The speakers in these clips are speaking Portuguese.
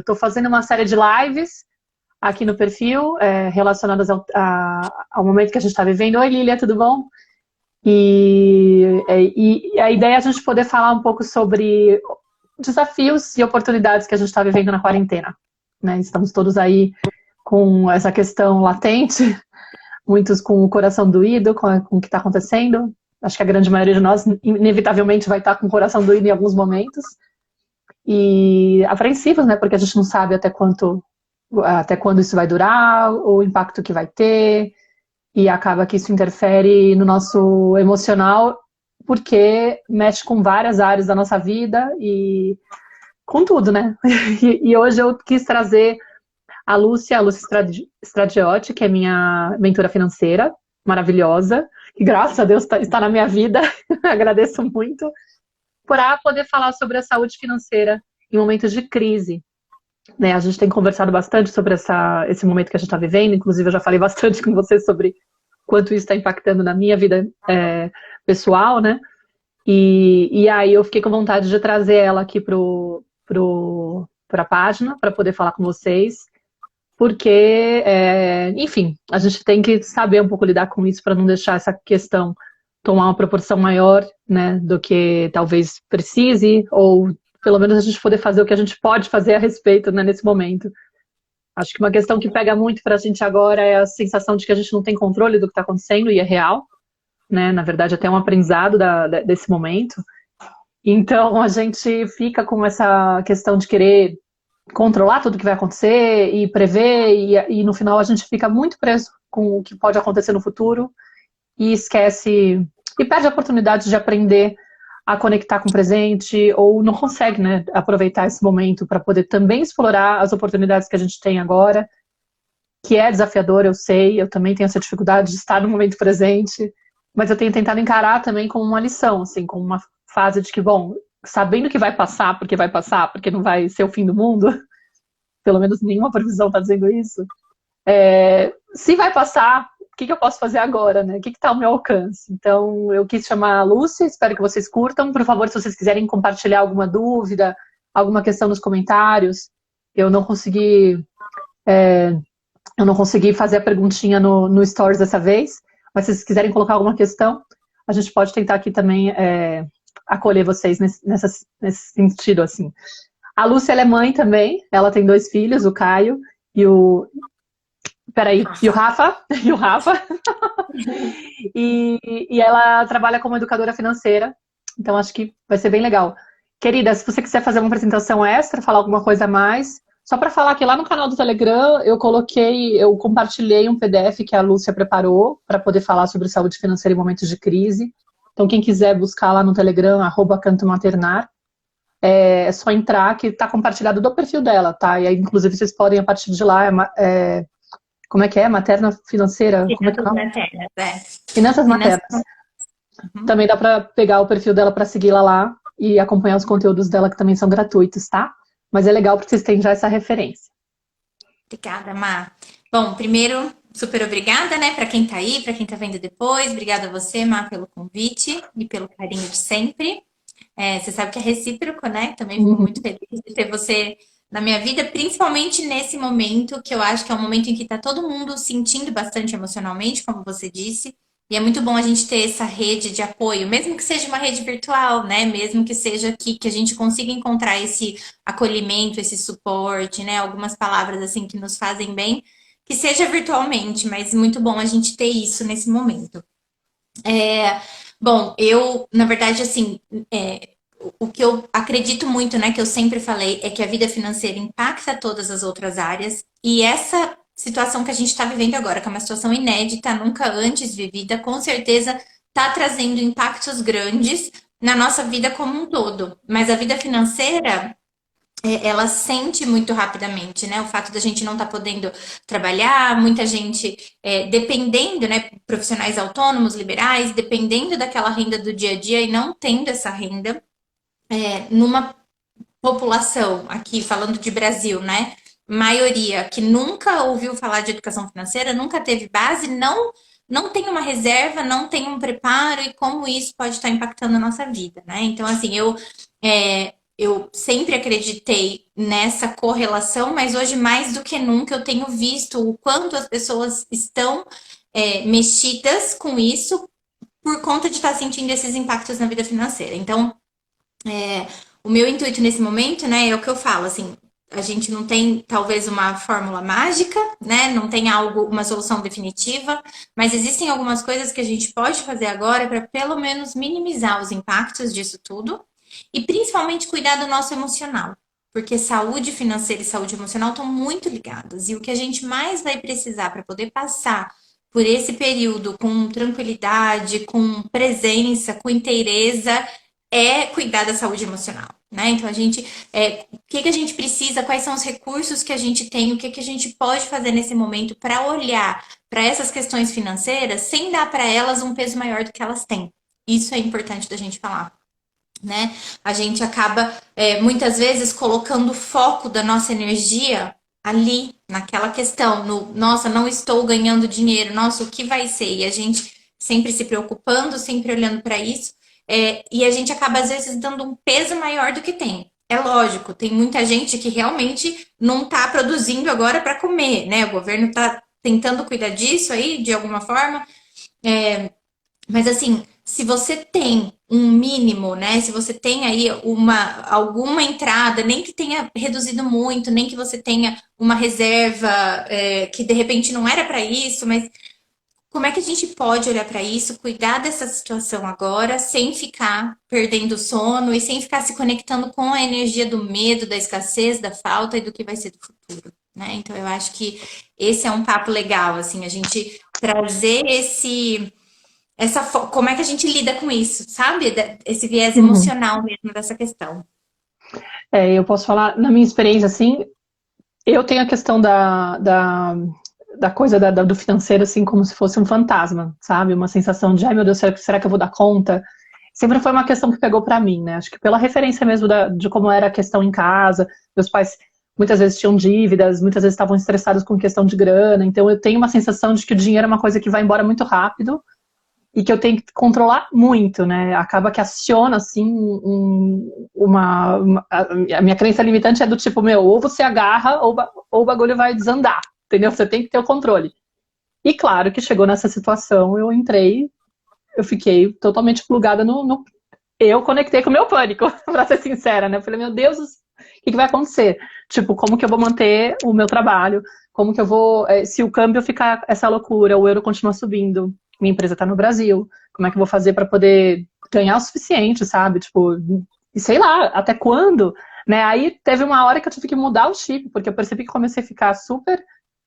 estou fazendo uma série de lives aqui no perfil, relacionadas ao momento que a gente está vivendo. Oi, Lilia, tudo bom? E a ideia é a gente poder falar um pouco sobre desafios e oportunidades que a gente está vivendo na quarentena, né? Estamos todos aí com essa questão latente, muitos com o coração doído com o que está acontecendo. Acho que a grande maioria de nós, inevitavelmente, vai estar com o coração doído em alguns momentos. E apreensivos, né? Porque a gente não sabe até quando isso vai durar, o impacto que vai ter, e acaba que isso interfere no nosso emocional, porque mexe com várias áreas da nossa vida e com tudo, né? E hoje eu quis trazer a Lúcia Stradiotti, que é minha mentora financeira, maravilhosa, que graças a Deus está na minha vida, agradeço muito, para poder falar sobre a saúde financeira em momentos de crise. Né, a gente tem conversado bastante sobre esse momento que a gente está vivendo, inclusive eu já falei bastante com você sobre quanto isso está impactando na minha vida pessoal, né? E aí eu fiquei com vontade de trazer ela aqui para a página, para poder falar com vocês, porque, enfim, a gente tem que saber um pouco lidar com isso para não deixar essa questão tomar uma proporção maior, né, do que talvez precise, ou pelo menos a gente poder fazer o que a gente pode fazer a respeito, né, nesse momento. Acho que uma questão que pega muito para a gente agora é a sensação de que a gente não tem controle do que está acontecendo, e é real, né? Na verdade, até um aprendizado desse momento. Então, a gente fica com essa questão de querer controlar tudo que vai acontecer e prever, e no final a gente fica muito preso com o que pode acontecer no futuro e esquece, e perde a oportunidade de aprender a conectar com o presente, ou não consegue, né, aproveitar esse momento para poder também explorar as oportunidades que a gente tem agora, que é desafiador, eu sei, eu também tenho essa dificuldade de estar no momento presente, mas eu tenho tentado encarar também como uma lição, assim, como uma fase de que, bom, sabendo que vai passar, porque não vai ser o fim do mundo, pelo menos nenhuma previsão está dizendo isso, se vai passar, o que eu posso fazer agora, né? O que está ao meu alcance? Então, eu quis chamar a Lúcia, espero que vocês curtam. Por favor, se vocês quiserem compartilhar alguma dúvida, alguma questão nos comentários, eu não consegui fazer a perguntinha no Stories dessa vez, mas se vocês quiserem colocar alguma questão, a gente pode tentar aqui também acolher vocês nesse sentido, assim. A Lúcia, ela é mãe também, ela tem 2 filhos, o Caio e o... Peraí, e o Rafa, e ela trabalha como educadora financeira, então acho que vai ser bem legal. Querida, se você quiser fazer uma apresentação extra, falar alguma coisa a mais, só para falar que lá no canal do Telegram eu compartilhei um PDF que a Lúcia preparou para poder falar sobre saúde financeira em momentos de crise. Então quem quiser buscar lá no Telegram, @cantomaternar, é só entrar que está compartilhado do perfil dela, tá? E aí, inclusive, vocês podem, a partir de lá, como é que é? Materna financeira? Como é que é o Finanças nome? maternas, Finanças Finanças... maternas. Também dá para pegar o perfil dela para segui-la lá e acompanhar os conteúdos dela, que também são gratuitos, tá? Mas é legal porque vocês têm já essa referência. Obrigada, Má. Bom, primeiro, super obrigada, né, para quem tá aí, para quem tá vendo depois. Obrigada a você, Má, pelo convite e pelo carinho de sempre. Você sabe que é recíproco, né? Também fico muito feliz de ter você na minha vida, principalmente nesse momento, que eu acho que é um momento em que tá todo mundo sentindo bastante emocionalmente, como você disse. E é muito bom a gente ter essa rede de apoio, mesmo que seja uma rede virtual, né? Mesmo que seja que a gente consiga encontrar esse acolhimento, esse suporte, né? Algumas palavras assim que nos fazem bem, que seja virtualmente, mas muito bom a gente ter isso nesse momento. Bom, eu, na verdade, assim, o que eu acredito muito, né, que eu sempre falei, é que a vida financeira impacta todas as outras áreas, e essa situação que a gente está vivendo agora, que é uma situação inédita, nunca antes vivida, com certeza está trazendo impactos grandes na nossa vida como um todo. Mas a vida financeira, ela sente muito rapidamente, né? O fato da gente não estar podendo trabalhar, muita gente dependendo, né? Profissionais autônomos, liberais, dependendo daquela renda do dia a dia e não tendo essa renda, numa população, aqui falando de Brasil, né? Maioria que nunca ouviu falar de educação financeira, nunca teve base, não tem uma reserva, não tem um preparo e como isso pode estar impactando a nossa vida, né? Então, assim, eu sempre acreditei nessa correlação, mas hoje mais do que nunca eu tenho visto o quanto as pessoas estão mexidas com isso por conta de estar sentindo esses impactos na vida financeira. Então, o meu intuito nesse momento, né, é o que eu falo, assim, a gente não tem talvez uma fórmula mágica, né? Não tem algo, uma solução definitiva, mas existem algumas coisas que a gente pode fazer agora para pelo menos minimizar os impactos disso tudo e principalmente cuidar do nosso emocional. Porque saúde financeira e saúde emocional estão muito ligadas. E o que a gente mais vai precisar para poder passar por esse período com tranquilidade, com presença, com inteireza, é cuidar da saúde emocional, né? Então o que a gente precisa, quais são os recursos que a gente tem, o que a gente pode fazer nesse momento para olhar para essas questões financeiras sem dar para elas um peso maior do que elas têm. Isso é importante da gente falar, né? A gente acaba muitas vezes colocando o foco da nossa energia ali, naquela questão, no nossa, não estou ganhando dinheiro, nossa, o que vai ser? E a gente sempre se preocupando, sempre olhando para isso. E a gente acaba, às vezes, dando um peso maior do que tem. É lógico, tem muita gente que realmente não está produzindo agora para comer, né? O governo está tentando cuidar disso aí, de alguma forma. Mas, assim, se você tem um mínimo, né? Se você tem aí alguma entrada, nem que tenha reduzido muito, nem que você tenha uma reserva que, de repente, não era para isso, mas como é que a gente pode olhar para isso, cuidar dessa situação agora, sem ficar perdendo o sono e sem ficar se conectando com a energia do medo, da escassez, da falta e do que vai ser do futuro, né? Então eu acho que esse é um papo legal, assim, a gente trazer como é que a gente lida com isso, sabe? Esse viés Uhum. emocional mesmo dessa questão. Eu posso falar, na minha experiência, assim, eu tenho a questão da coisa do financeiro, assim, como se fosse um fantasma, sabe? Uma sensação de, ai meu Deus, será que eu vou dar conta? Sempre foi uma questão que pegou pra mim, né? Acho que pela referência mesmo de como era a questão em casa, meus pais muitas vezes tinham dívidas, muitas vezes estavam estressados com questão de grana, então eu tenho uma sensação de que o dinheiro é uma coisa que vai embora muito rápido e que eu tenho que controlar muito, né? Acaba que aciona, assim, a minha crença limitante é do tipo, meu, ou você agarra ou o bagulho vai desandar, entendeu? Você tem que ter o controle. E claro que chegou nessa situação, eu fiquei totalmente plugada eu conectei com o meu pânico, pra ser sincera, né? Eu falei, meu Deus, o que vai acontecer? Tipo, como que eu vou manter o meu trabalho? Como que eu vou, se o câmbio ficar essa loucura, o euro continua subindo, minha empresa tá no Brasil, como é que eu vou fazer para poder ganhar o suficiente, sabe? Tipo, e sei lá, até quando? Né? Aí teve uma hora que eu tive que mudar o chip, porque eu percebi que comecei a ficar super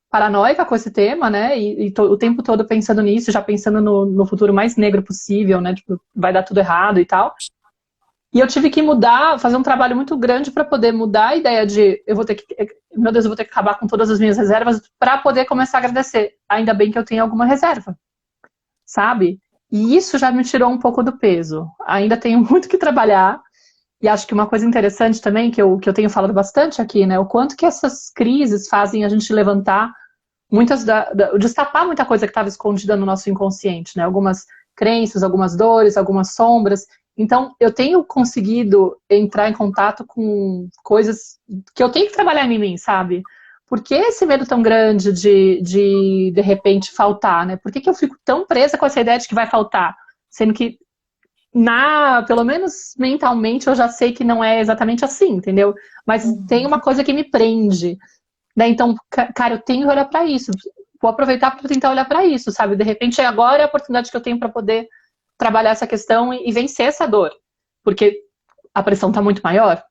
paranoica com esse tema, né? O tempo todo pensando nisso, já pensando no futuro mais negro possível, né? Tipo, vai dar tudo errado e tal. E eu tive que mudar, fazer um trabalho muito grande para poder mudar a ideia de meu Deus, eu vou ter que acabar com todas as minhas reservas para poder começar a agradecer. Ainda bem que eu tenho alguma reserva, sabe? E isso já me tirou um pouco do peso. Ainda tenho muito que trabalhar. E acho que uma coisa interessante também, que eu tenho falado bastante aqui, né? O quanto que essas crises fazem a gente levantar destapar muita coisa que estava escondida no nosso inconsciente, né? Algumas crenças, algumas dores, algumas sombras. Então, eu tenho conseguido entrar em contato com coisas que eu tenho que trabalhar em mim, sabe? Por que esse medo tão grande de repente faltar, né? Por que eu fico tão presa com essa ideia de que vai faltar? Sendo que, pelo menos mentalmente, eu já sei que não é exatamente assim, entendeu? Mas tem uma coisa que me prende. Né? Então, cara, eu tenho que olhar para isso. Vou aproveitar para tentar olhar para isso, sabe? De repente, agora é a oportunidade que eu tenho para poder trabalhar essa questão e vencer essa dor. Porque a pressão tá muito maior,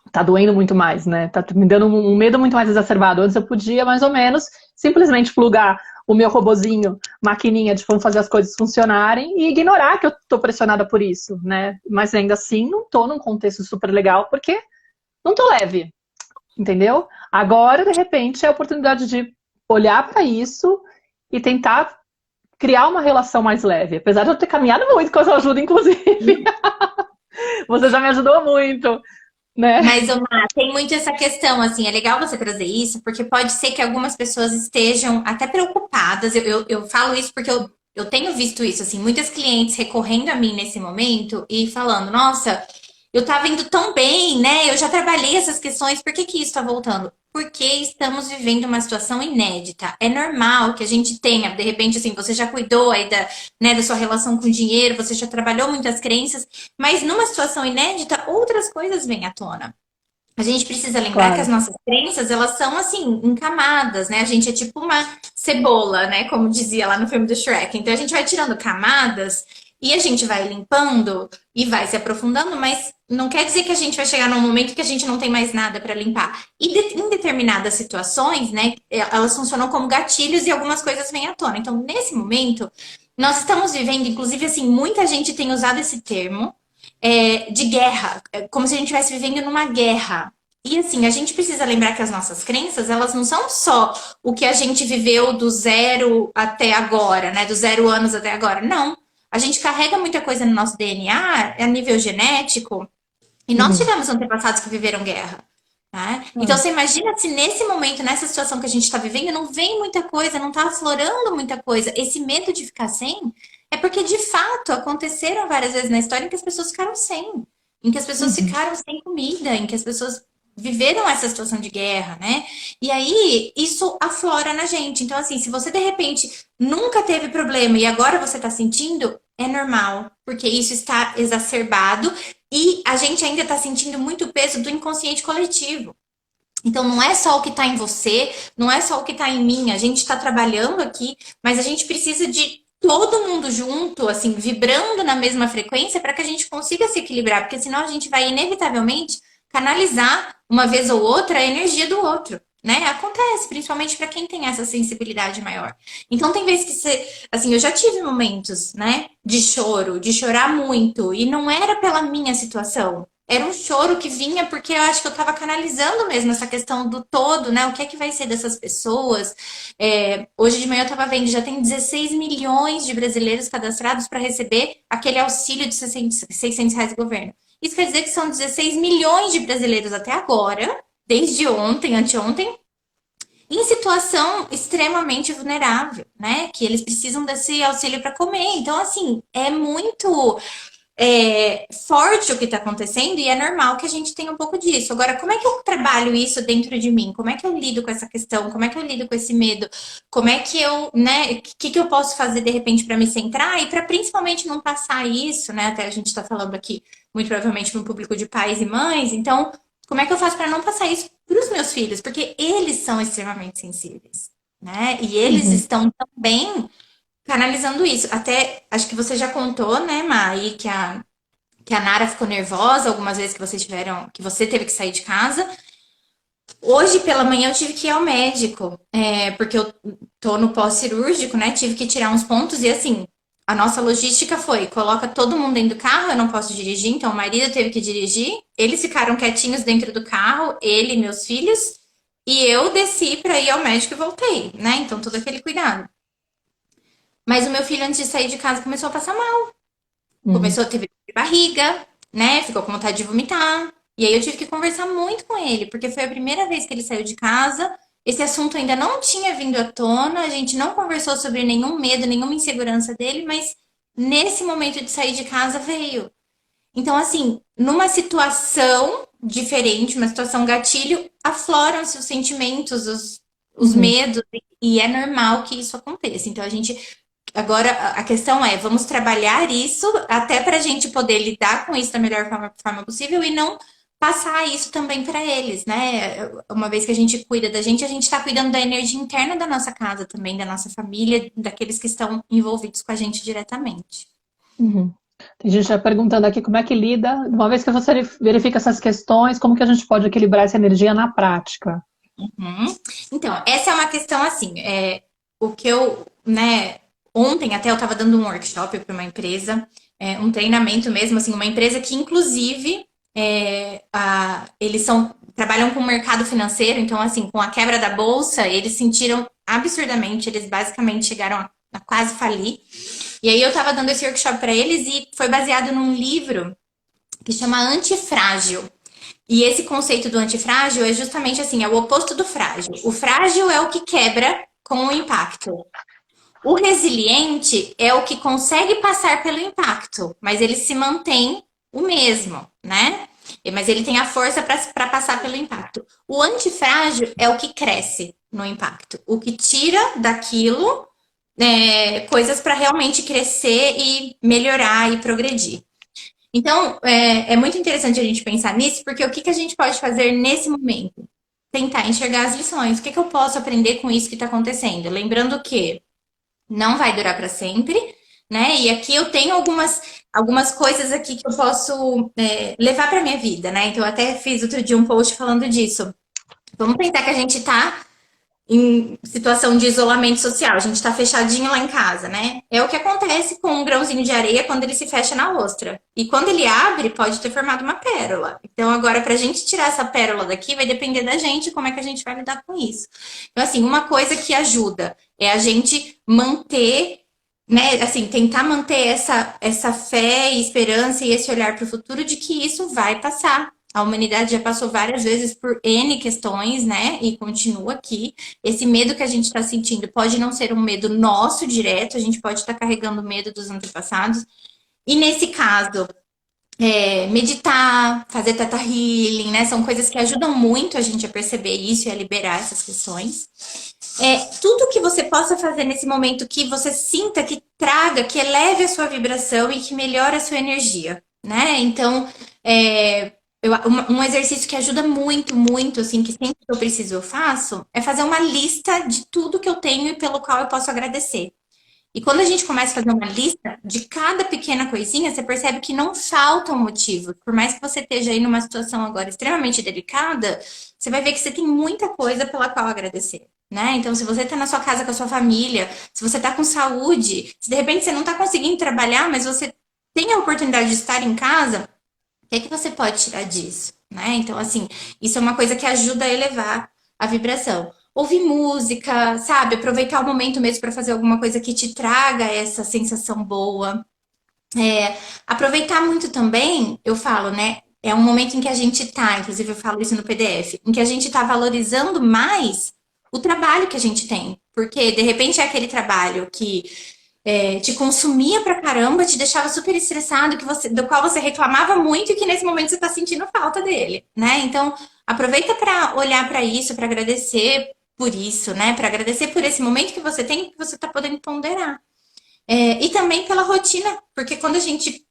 tá doendo muito mais, né? Tá me dando um medo muito mais exacerbado. Antes eu podia, mais ou menos, simplesmente plugar o meu robozinho, maquininha de como fazer as coisas funcionarem e ignorar que eu tô pressionada por isso, né? Mas ainda assim, não tô num contexto super legal, porque não tô leve, entendeu? Agora, de repente, é a oportunidade de olhar para isso e tentar criar uma relação mais leve. Apesar de eu ter caminhado muito com a sua ajuda, inclusive. Você já me ajudou muito, né? Mas, Omar, tem muito essa questão, assim, é legal você trazer isso, porque pode ser que algumas pessoas estejam até preocupadas. Eu falo isso porque eu tenho visto isso, assim, muitas clientes recorrendo a mim nesse momento e falando, nossa, eu tava indo tão bem, né? Eu já trabalhei essas questões, por que que isso tá voltando? Porque estamos vivendo uma situação inédita. É normal que a gente tenha, de repente, assim, você já cuidou aí né, da sua relação com o dinheiro, você já trabalhou muitas crenças, mas numa situação inédita, outras coisas vêm à tona. A gente precisa lembrar que as Claro. nossas crenças, elas são assim, em camadas, né? A gente é tipo uma cebola, né? Como dizia lá no filme do Shrek. Então a gente vai tirando camadas e a gente vai limpando e vai se aprofundando, mas não quer dizer que a gente vai chegar num momento que a gente não tem mais nada para limpar. E em determinadas situações, né, elas funcionam como gatilhos e algumas coisas vêm à tona. Então, nesse momento, nós estamos vivendo, inclusive, assim, muita gente tem usado esse termo, de guerra, como se a gente estivesse vivendo numa guerra. E assim, a gente precisa lembrar que as nossas crenças, elas não são só o que a gente viveu do zero até agora, né? Do 0 anos até agora. Não. A gente carrega muita coisa no nosso DNA, a nível genético, e nós Uhum. tivemos antepassados que viveram guerra. Né? Então, É. você imagina se nesse momento, nessa situação que a gente está vivendo, não vem muita coisa, não está aflorando muita coisa. Esse medo de ficar sem é porque, de fato, aconteceram várias vezes na história em que as pessoas ficaram sem. Em que as pessoas Uhum. ficaram sem comida, em que as pessoas viveram essa situação de guerra, né? E aí, isso aflora na gente. Então, assim, se você, de repente, nunca teve problema e agora você está sentindo, é normal. Porque isso está exacerbado e a gente ainda está sentindo muito peso do inconsciente coletivo. Então, não é só o que está em você, não é só o que está em mim. A gente está trabalhando aqui, mas a gente precisa de todo mundo junto, assim, vibrando na mesma frequência para que a gente consiga se equilibrar, porque senão a gente vai inevitavelmente canalizar uma vez ou outra a energia do outro. Né? Acontece, principalmente para quem tem essa sensibilidade maior. Então, tem vezes que você, assim, eu já tive momentos, né, de choro, de chorar muito, e não era pela minha situação, era um choro que vinha porque eu acho que eu estava canalizando mesmo essa questão do todo, né? O que é que vai ser dessas pessoas? Hoje de manhã eu estava vendo, já tem 16 milhões de brasileiros cadastrados para receber aquele auxílio de R$ 600 do governo. Isso quer dizer que são 16 milhões de brasileiros até agora, desde ontem, anteontem, em situação extremamente vulnerável, né? Que eles precisam desse auxílio para comer. Então, assim, é muito forte o que está acontecendo e é normal que a gente tenha um pouco disso. Agora, como é que eu trabalho isso dentro de mim? Como é que eu lido com essa questão? Como é que eu lido com esse medo? Como é que eu, né? O que eu posso fazer de repente para me centrar e para principalmente não passar isso, né? Até a gente está falando aqui, muito provavelmente, para um público de pais e mães. Então, como é que eu faço para não passar isso para os meus filhos? Porque eles são extremamente sensíveis, né? E eles Uhum. estão também canalizando isso. Até acho que você já contou, né, Mai, que a Nara ficou nervosa algumas vezes que vocês tiveram, que você teve que sair de casa. Hoje pela manhã eu tive que ir ao médico, porque eu tô no pós-cirúrgico, né? Tive que tirar uns pontos e assim, a nossa logística foi: coloca todo mundo dentro do carro, eu não posso dirigir, então o marido teve que dirigir. Eles ficaram quietinhos dentro do carro, ele e meus filhos, e eu desci para ir ao médico e voltei, né? Então todo aquele cuidado. Mas o meu filho, antes de sair de casa, começou a passar mal. Uhum. Começou a ter dor de barriga, né? Ficou com vontade de vomitar. E aí eu tive que conversar muito com ele, porque foi a primeira vez que ele saiu de casa. Esse assunto ainda não tinha vindo à tona, a gente não conversou sobre nenhum medo, nenhuma insegurança dele, mas nesse momento de sair de casa veio. Então, assim, numa situação diferente, uma situação gatilho, afloram-se os sentimentos, os Uhum. medos, e é normal que isso aconteça. Então, a gente. Agora, a questão é, vamos trabalhar isso até para a gente poder lidar com isso da melhor forma possível e não passar isso também para eles, né? Uma vez que a gente cuida da gente, a gente está cuidando da energia interna da nossa casa também, da nossa família, daqueles que estão envolvidos com a gente diretamente. Uhum. Tem gente já perguntando aqui como é que lida, uma vez que você verifica essas questões, como que a gente pode equilibrar essa energia na prática? Uhum. Então, essa é uma questão assim, o que eu, né, ontem até eu estava dando um workshop para uma empresa, um treinamento mesmo, assim, uma empresa que inclusive eles trabalham com o mercado financeiro, então assim, com a quebra da bolsa, eles sentiram absurdamente, eles basicamente chegaram a quase falir. E aí eu estava dando esse workshop para eles e foi baseado num livro que chama Antifrágil. E esse conceito do antifrágil é justamente assim, é o oposto do frágil. O frágil é o que quebra com o impacto. O resiliente é o que consegue passar pelo impacto, mas ele se mantém o mesmo, né? Mas ele tem a força para passar pelo impacto. O antifrágil é o que cresce no impacto, o que tira daquilo coisas para realmente crescer e melhorar e progredir. Então, é muito interessante a gente pensar nisso, porque o que, que a gente pode fazer nesse momento? Tentar enxergar as lições. O que, que eu posso aprender com isso que está acontecendo? Lembrando que não vai durar para sempre, né? E aqui eu tenho algumas coisas aqui que eu posso levar para minha vida, né? Então, eu até fiz outro dia um post falando disso. Vamos pensar que a gente está em situação de isolamento social, a gente está fechadinho lá em casa, né? É o que acontece com um grãozinho de areia quando ele se fecha na ostra. E quando ele abre, pode ter formado uma pérola. Então, agora, para a gente tirar essa pérola daqui, vai depender da gente como é que a gente vai lidar com isso. Então, assim, uma coisa que ajuda é a gente manter, né? Assim, tentar manter essa fé e esperança e esse olhar para o futuro de que isso vai passar. A humanidade já passou várias vezes por N questões, né? E continua aqui. Esse medo que a gente está sentindo pode não ser um medo nosso direto, a gente pode estar carregando o medo dos antepassados. E nesse caso, meditar, fazer teta healing, né? São coisas que ajudam muito a gente a perceber isso e a liberar essas questões. Tudo que você possa fazer nesse momento que você sinta, que traga, que eleve a sua vibração e que melhore a sua energia, né? Então, um exercício que ajuda muito, muito, assim, que sempre que eu preciso eu faço, é fazer uma lista de tudo que eu tenho e pelo qual eu posso agradecer. E quando a gente começa a fazer uma lista de cada pequena coisinha, você percebe que não faltam motivos. Por mais que você esteja aí numa situação agora extremamente delicada, você vai ver que você tem muita coisa pela qual agradecer, né? Então, se você está na sua casa com a sua família, se você está com saúde, se de repente você não está conseguindo trabalhar, mas você tem a oportunidade de estar em casa, o que é que você pode tirar disso, né? Então, assim, isso é uma coisa que ajuda a elevar a vibração. Ouvir música, sabe? Aproveitar o momento mesmo para fazer alguma coisa que te traga essa sensação boa. Aproveitar muito também, eu falo, né? É um momento em que a gente tá, inclusive eu falo isso no PDF, em que a gente tá valorizando mais o trabalho que a gente tem. Porque, de repente, é aquele trabalho que te consumia pra caramba, te deixava super estressado, do qual você reclamava muito e que nesse momento você tá sentindo falta dele, né? Então, aproveita para olhar para isso, para agradecer por isso, né? Para agradecer por esse momento que você tem e que você tá podendo ponderar. E também pela rotina, porque quando a gente.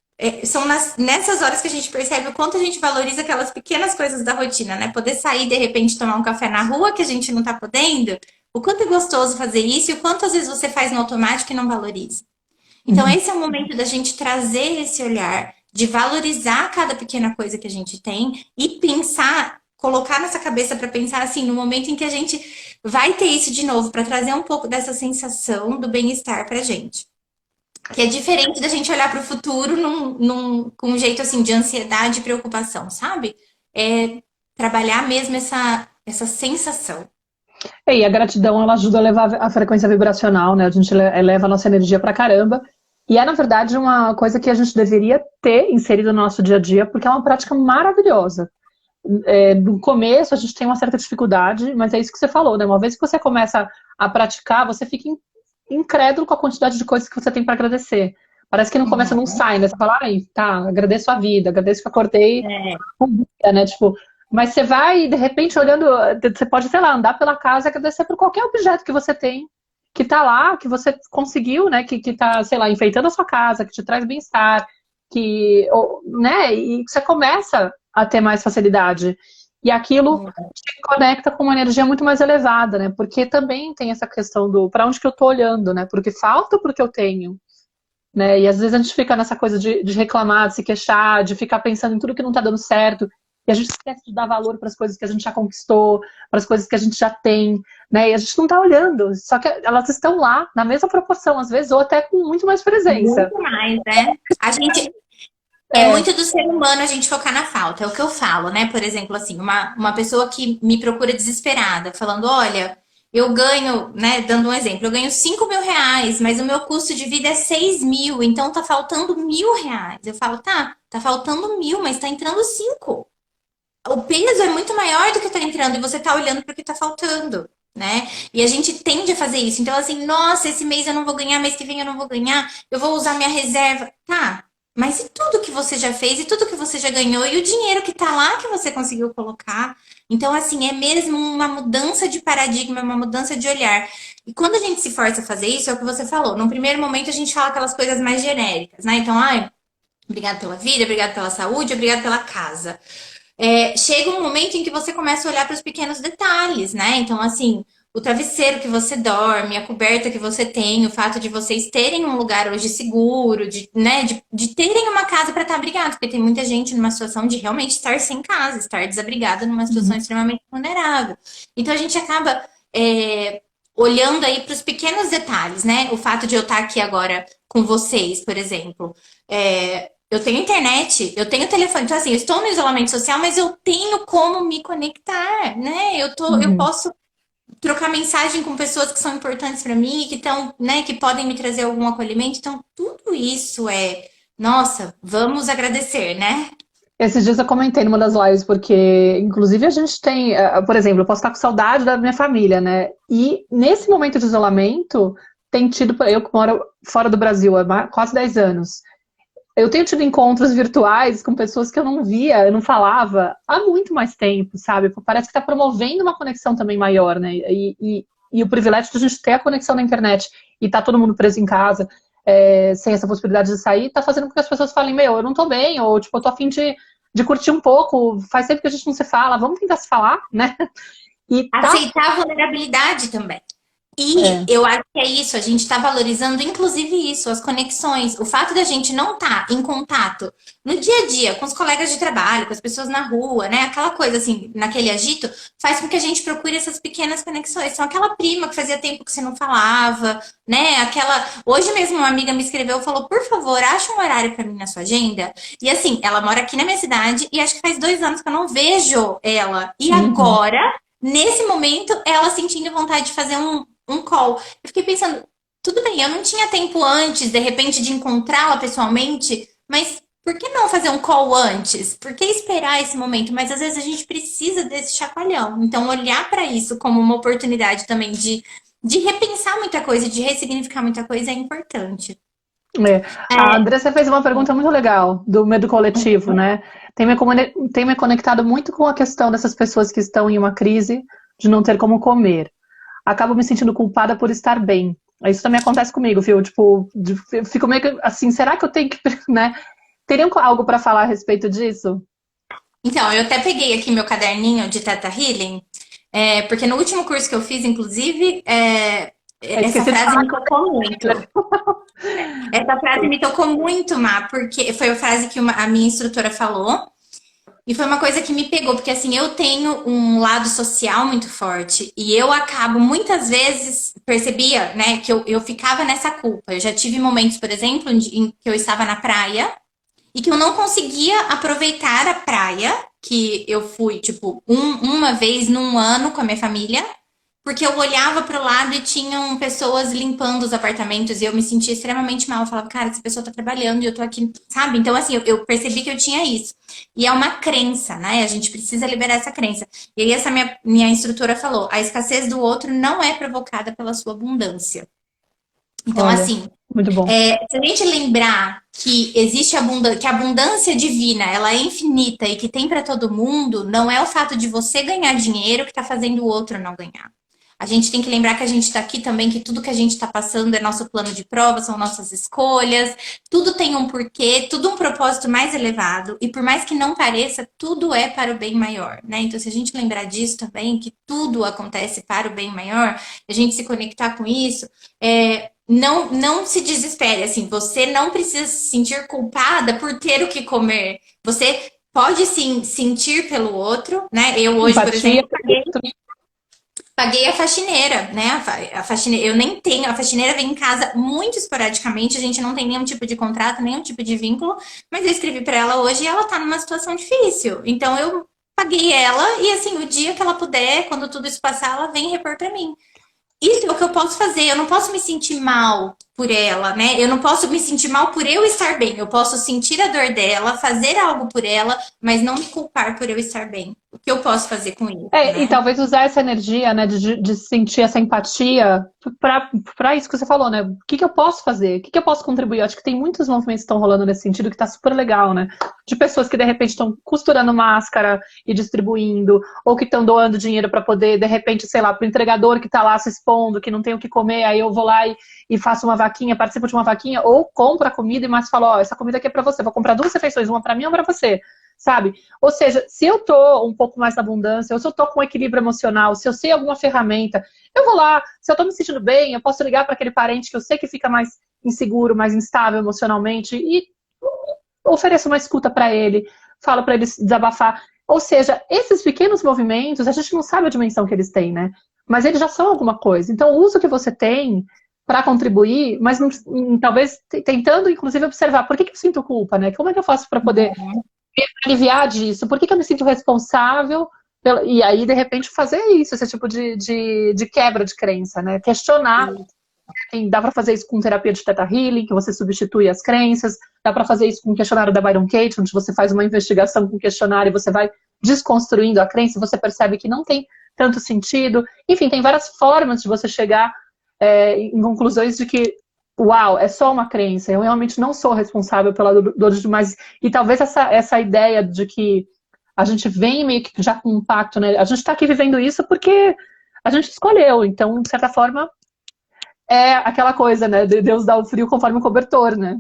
São nessas horas que a gente percebe o quanto a gente valoriza aquelas pequenas coisas da rotina, né? Poder sair, de repente, tomar um café na rua que a gente não tá podendo. O quanto é gostoso fazer isso e o quanto às vezes você faz no automático e não valoriza. Então, esse é o momento da gente trazer esse olhar, de valorizar cada pequena coisa que a gente tem e pensar, colocar nossa cabeça para pensar assim, no momento em que a gente vai ter isso de novo, para trazer um pouco dessa sensação do bem-estar pra gente. Que é diferente da gente olhar para o futuro com um jeito assim de ansiedade e preocupação, sabe? É trabalhar mesmo essa sensação. E a gratidão, ela ajuda a elevar a frequência vibracional, né? A gente eleva a nossa energia pra caramba. E é, na verdade, uma coisa que a gente deveria ter inserido no nosso dia a dia, porque é uma prática maravilhosa. No começo, a gente tem uma certa dificuldade, mas é isso que você falou, né? Uma vez que você começa a praticar, você fica incrédulo com a quantidade de coisas que você tem para agradecer. Parece que no começo não sai, né? Você fala, ai, tá, agradeço a vida, agradeço que acordei com vida, né? Tipo, mas você vai, de repente, olhando, você pode, sei lá, andar pela casa e agradecer por qualquer objeto que você tem, que tá lá, que você conseguiu, né? Que tá, sei lá, enfeitando a sua casa, que te traz bem-estar, né? E você começa a ter mais facilidade. E aquilo te conecta com uma energia muito mais elevada, né? Porque também tem essa questão do para onde que eu tô olhando, né? Porque falta ou porque eu tenho, né? E às vezes a gente fica nessa coisa de reclamar, de se queixar, de ficar pensando em tudo que não tá dando certo. E a gente esquece de dar valor para as coisas que a gente já conquistou, para as coisas que a gente já tem, né? E a gente não tá olhando, só que elas estão lá, na mesma proporção, às vezes, ou até com muito mais presença. Muito mais, né? A gente, É muito do ser humano a gente focar na falta, é o que eu falo, né? Por exemplo, assim, uma pessoa que me procura desesperada, falando, olha, eu ganho, né? Dando um exemplo, eu ganho 5.000 reais, mas o meu custo de vida é 6.000, então tá faltando 1.000 reais. Eu falo, tá faltando 1.000, mas tá entrando 5. O peso é muito maior do que tá entrando e você tá olhando para o que tá faltando, né? E a gente tende a fazer isso. Então, assim, nossa, esse mês eu não vou ganhar, mês que vem eu não vou ganhar, eu vou usar minha reserva. Tá. Mas e tudo que você já fez, e tudo que você já ganhou, e o dinheiro que tá lá que você conseguiu colocar? Então, assim, é mesmo uma mudança de paradigma, uma mudança de olhar. E quando a gente se força a fazer isso, é o que você falou. No primeiro momento, a gente fala aquelas coisas mais genéricas, né? Então, ai, obrigado pela vida, obrigado pela saúde, obrigado pela casa. Chega um momento em que você começa a olhar para os pequenos detalhes, né? Então, assim, o travesseiro que você dorme, a coberta que você tem, o fato de vocês terem um lugar hoje seguro, né, de terem uma casa para estar abrigado, porque tem muita gente numa situação de realmente estar sem casa, estar desabrigada numa situação Uhum. extremamente vulnerável. Então, a gente acaba olhando aí para os pequenos detalhes, né? O fato de eu estar aqui agora com vocês, por exemplo. Eu tenho internet, eu tenho telefone, então assim, eu estou no isolamento social, mas eu tenho como me conectar, né? Eu Uhum. posso trocar mensagem com pessoas que são importantes para mim, que estão, né, que podem me trazer algum acolhimento. Então, tudo isso nossa, vamos agradecer, né? Esses dias eu comentei numa das lives, porque, inclusive, a gente tem, por exemplo, eu posso estar com saudade da minha família, né? E nesse momento de isolamento, tem tido, eu que moro fora do Brasil há quase 10 anos, eu tenho tido encontros virtuais com pessoas que eu não via, eu não falava há muito mais tempo, sabe? Parece que está promovendo uma conexão também maior, né? E o privilégio de a gente ter a conexão na internet e tá todo mundo preso em casa, sem essa possibilidade de sair, tá fazendo com que as pessoas falem, meu, eu não tô bem, ou tipo, eu tô a fim de curtir um pouco, faz tempo que a gente não se fala, vamos tentar se falar, né? E tá. Aceitar a vulnerabilidade também. E É, eu acho que é isso, a gente está valorizando, inclusive isso, as conexões. O fato da gente não estar em contato no dia a dia com os colegas de trabalho, com as pessoas na rua, né? Aquela coisa assim, naquele agito, faz com que a gente procure essas pequenas conexões. São aquela prima que fazia tempo que você não falava, né? Aquela. Hoje mesmo uma amiga me escreveu e falou: por favor, acha um horário para mim na sua agenda. E assim, ela mora aqui na minha cidade e acho que faz 2 anos que eu não vejo ela. E uhum. agora, nesse momento, ela sentindo vontade de fazer um call. Eu fiquei pensando, tudo bem, eu não tinha tempo antes, de repente, de encontrá-la pessoalmente, mas por que não fazer um call antes? Por que esperar esse momento? Mas às vezes a gente precisa desse chacoalhão. Então, olhar para isso como uma oportunidade também de repensar muita coisa, de ressignificar muita coisa é importante. É. A É, Andressa fez uma pergunta muito legal do medo coletivo, né? Tem me conectado muito com a questão dessas pessoas que estão em uma crise de não ter como comer. Acabo me sentindo culpada por estar bem. Isso também acontece comigo, viu? Tipo, eu fico meio que assim, será que eu tenho que, né? Teriam algo para falar a respeito disso? então, eu até peguei aqui meu caderninho de Teta Healing, porque no último curso que eu fiz, inclusive, Eu essa esqueci de frase falar me tocou muito. Essa frase me tocou muito, Má, porque foi a frase que a minha instrutora falou. E foi uma coisa que me pegou, porque assim, eu tenho um lado social muito forte. E eu acabo, muitas vezes, percebia, né, que eu ficava nessa culpa. Eu já tive momentos, por exemplo, em que eu estava na praia e que eu não conseguia aproveitar a praia, que eu fui, tipo, uma vez num ano com a minha família, porque eu olhava para o lado e tinham pessoas limpando os apartamentos e eu me sentia extremamente mal. Eu falava, cara, essa pessoa tá trabalhando e eu tô aqui, sabe? Então, assim, eu percebi que eu tinha isso. E é uma crença, né? A gente precisa liberar essa crença. E aí, essa minha instrutora falou: a escassez do outro não é provocada pela sua abundância. Então, Olha, assim, muito bom. se a gente lembrar que existe abundância, que a abundância divina ela é infinita e que tem para todo mundo, não é o fato de você ganhar dinheiro que está fazendo o outro não ganhar. A gente tem que lembrar que a gente está aqui também, que tudo que a gente está passando é nosso plano de prova, são nossas escolhas, tudo tem um porquê, tudo um propósito mais elevado, e por mais que não pareça, tudo é para o bem maior, né? Então, se a gente lembrar disso também, que tudo acontece para o bem maior, a gente se conectar com isso, não se desespere, assim, você não precisa se sentir culpada por ter o que comer. Você pode sim sentir pelo outro, né? Eu hoje, por Empatia. exemplo, paguei a faxineira, né? A faxineira, eu nem tenho, a faxineira vem em casa muito esporadicamente, a gente não tem nenhum tipo de contrato, nenhum tipo de vínculo, mas eu escrevi para ela hoje e ela tá numa situação difícil. Então eu paguei ela e assim, o dia que ela puder, quando tudo isso passar, ela vem repor para mim. Isso é o que eu posso fazer. Eu não posso me sentir mal por ela, né? Eu não posso me sentir mal por eu estar bem. Eu posso sentir a dor dela, fazer algo por ela, mas não me culpar por eu estar bem. O que eu posso fazer com isso, E né? talvez usar essa energia, né, de sentir essa empatia para isso que você falou, né? O que eu posso fazer? O que eu posso contribuir? Eu acho que tem muitos movimentos que estão rolando nesse sentido que tá super legal, né? De pessoas que de repente estão costurando máscara e distribuindo, ou que estão doando dinheiro para poder, de repente, sei lá, para o entregador que tá lá se expondo, que não tem o que comer, aí eu vou lá e faço uma vaquinha, participo de uma vaquinha, ou compro a comida e mais falo, ó, essa comida aqui é para você, vou comprar 2 refeições, uma para mim e uma para você. Sabe? Ou seja, se eu tô um pouco mais na abundância, ou se eu tô com equilíbrio emocional, se eu sei alguma ferramenta, eu vou lá, se eu tô me sentindo bem, eu posso ligar para aquele parente que eu sei que fica mais inseguro, mais instável emocionalmente e ofereço uma escuta para ele, falo para ele desabafar. Ou seja, esses pequenos movimentos, a gente não sabe a dimensão que eles têm, né? Mas eles já são alguma coisa. Então, o uso que você tem para contribuir, mas não, talvez tentando, inclusive, observar por que eu sinto culpa, né? Como é que eu faço para poder aliviar disso? Por que eu me sinto responsável? E aí, de repente, fazer isso, esse tipo de quebra de crença, né? Questionar. Dá para fazer isso com terapia de Theta Healing, que você substitui as crenças. Dá para fazer isso com o questionário da Byron Katie, onde você faz uma investigação com o questionário e você vai desconstruindo a crença e você percebe que não tem tanto sentido. Enfim, tem várias formas de você chegar em conclusões de que uau, é só uma crença, eu realmente não sou responsável pela dor de demais. E talvez essa ideia de que a gente vem meio que já com um pacto, né? A gente está aqui vivendo isso porque a gente escolheu. Então, de certa forma, é aquela coisa, né? De Deus dá o frio conforme o cobertor, né?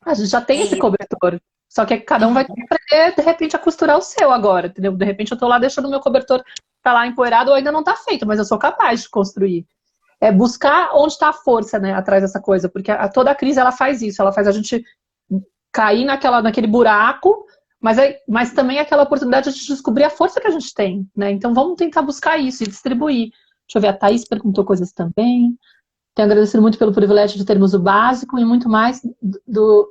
A gente já tem esse É, cobertor. Só que cada um vai ter que aprender, de repente, a costurar o seu agora, entendeu? De repente eu tô lá deixando o meu cobertor tá lá empoeirado ou ainda não tá feito, mas eu sou capaz de construir. É buscar onde está a força, né, atrás dessa coisa, porque toda a crise ela faz isso, ela faz a gente cair naquele buraco, mas também é aquela oportunidade de descobrir a força que a gente tem, né? Então vamos tentar buscar isso e distribuir. Deixa eu ver, a Thaís perguntou coisas também. Tenho agradecido muito pelo privilégio de termos o básico e muito mais do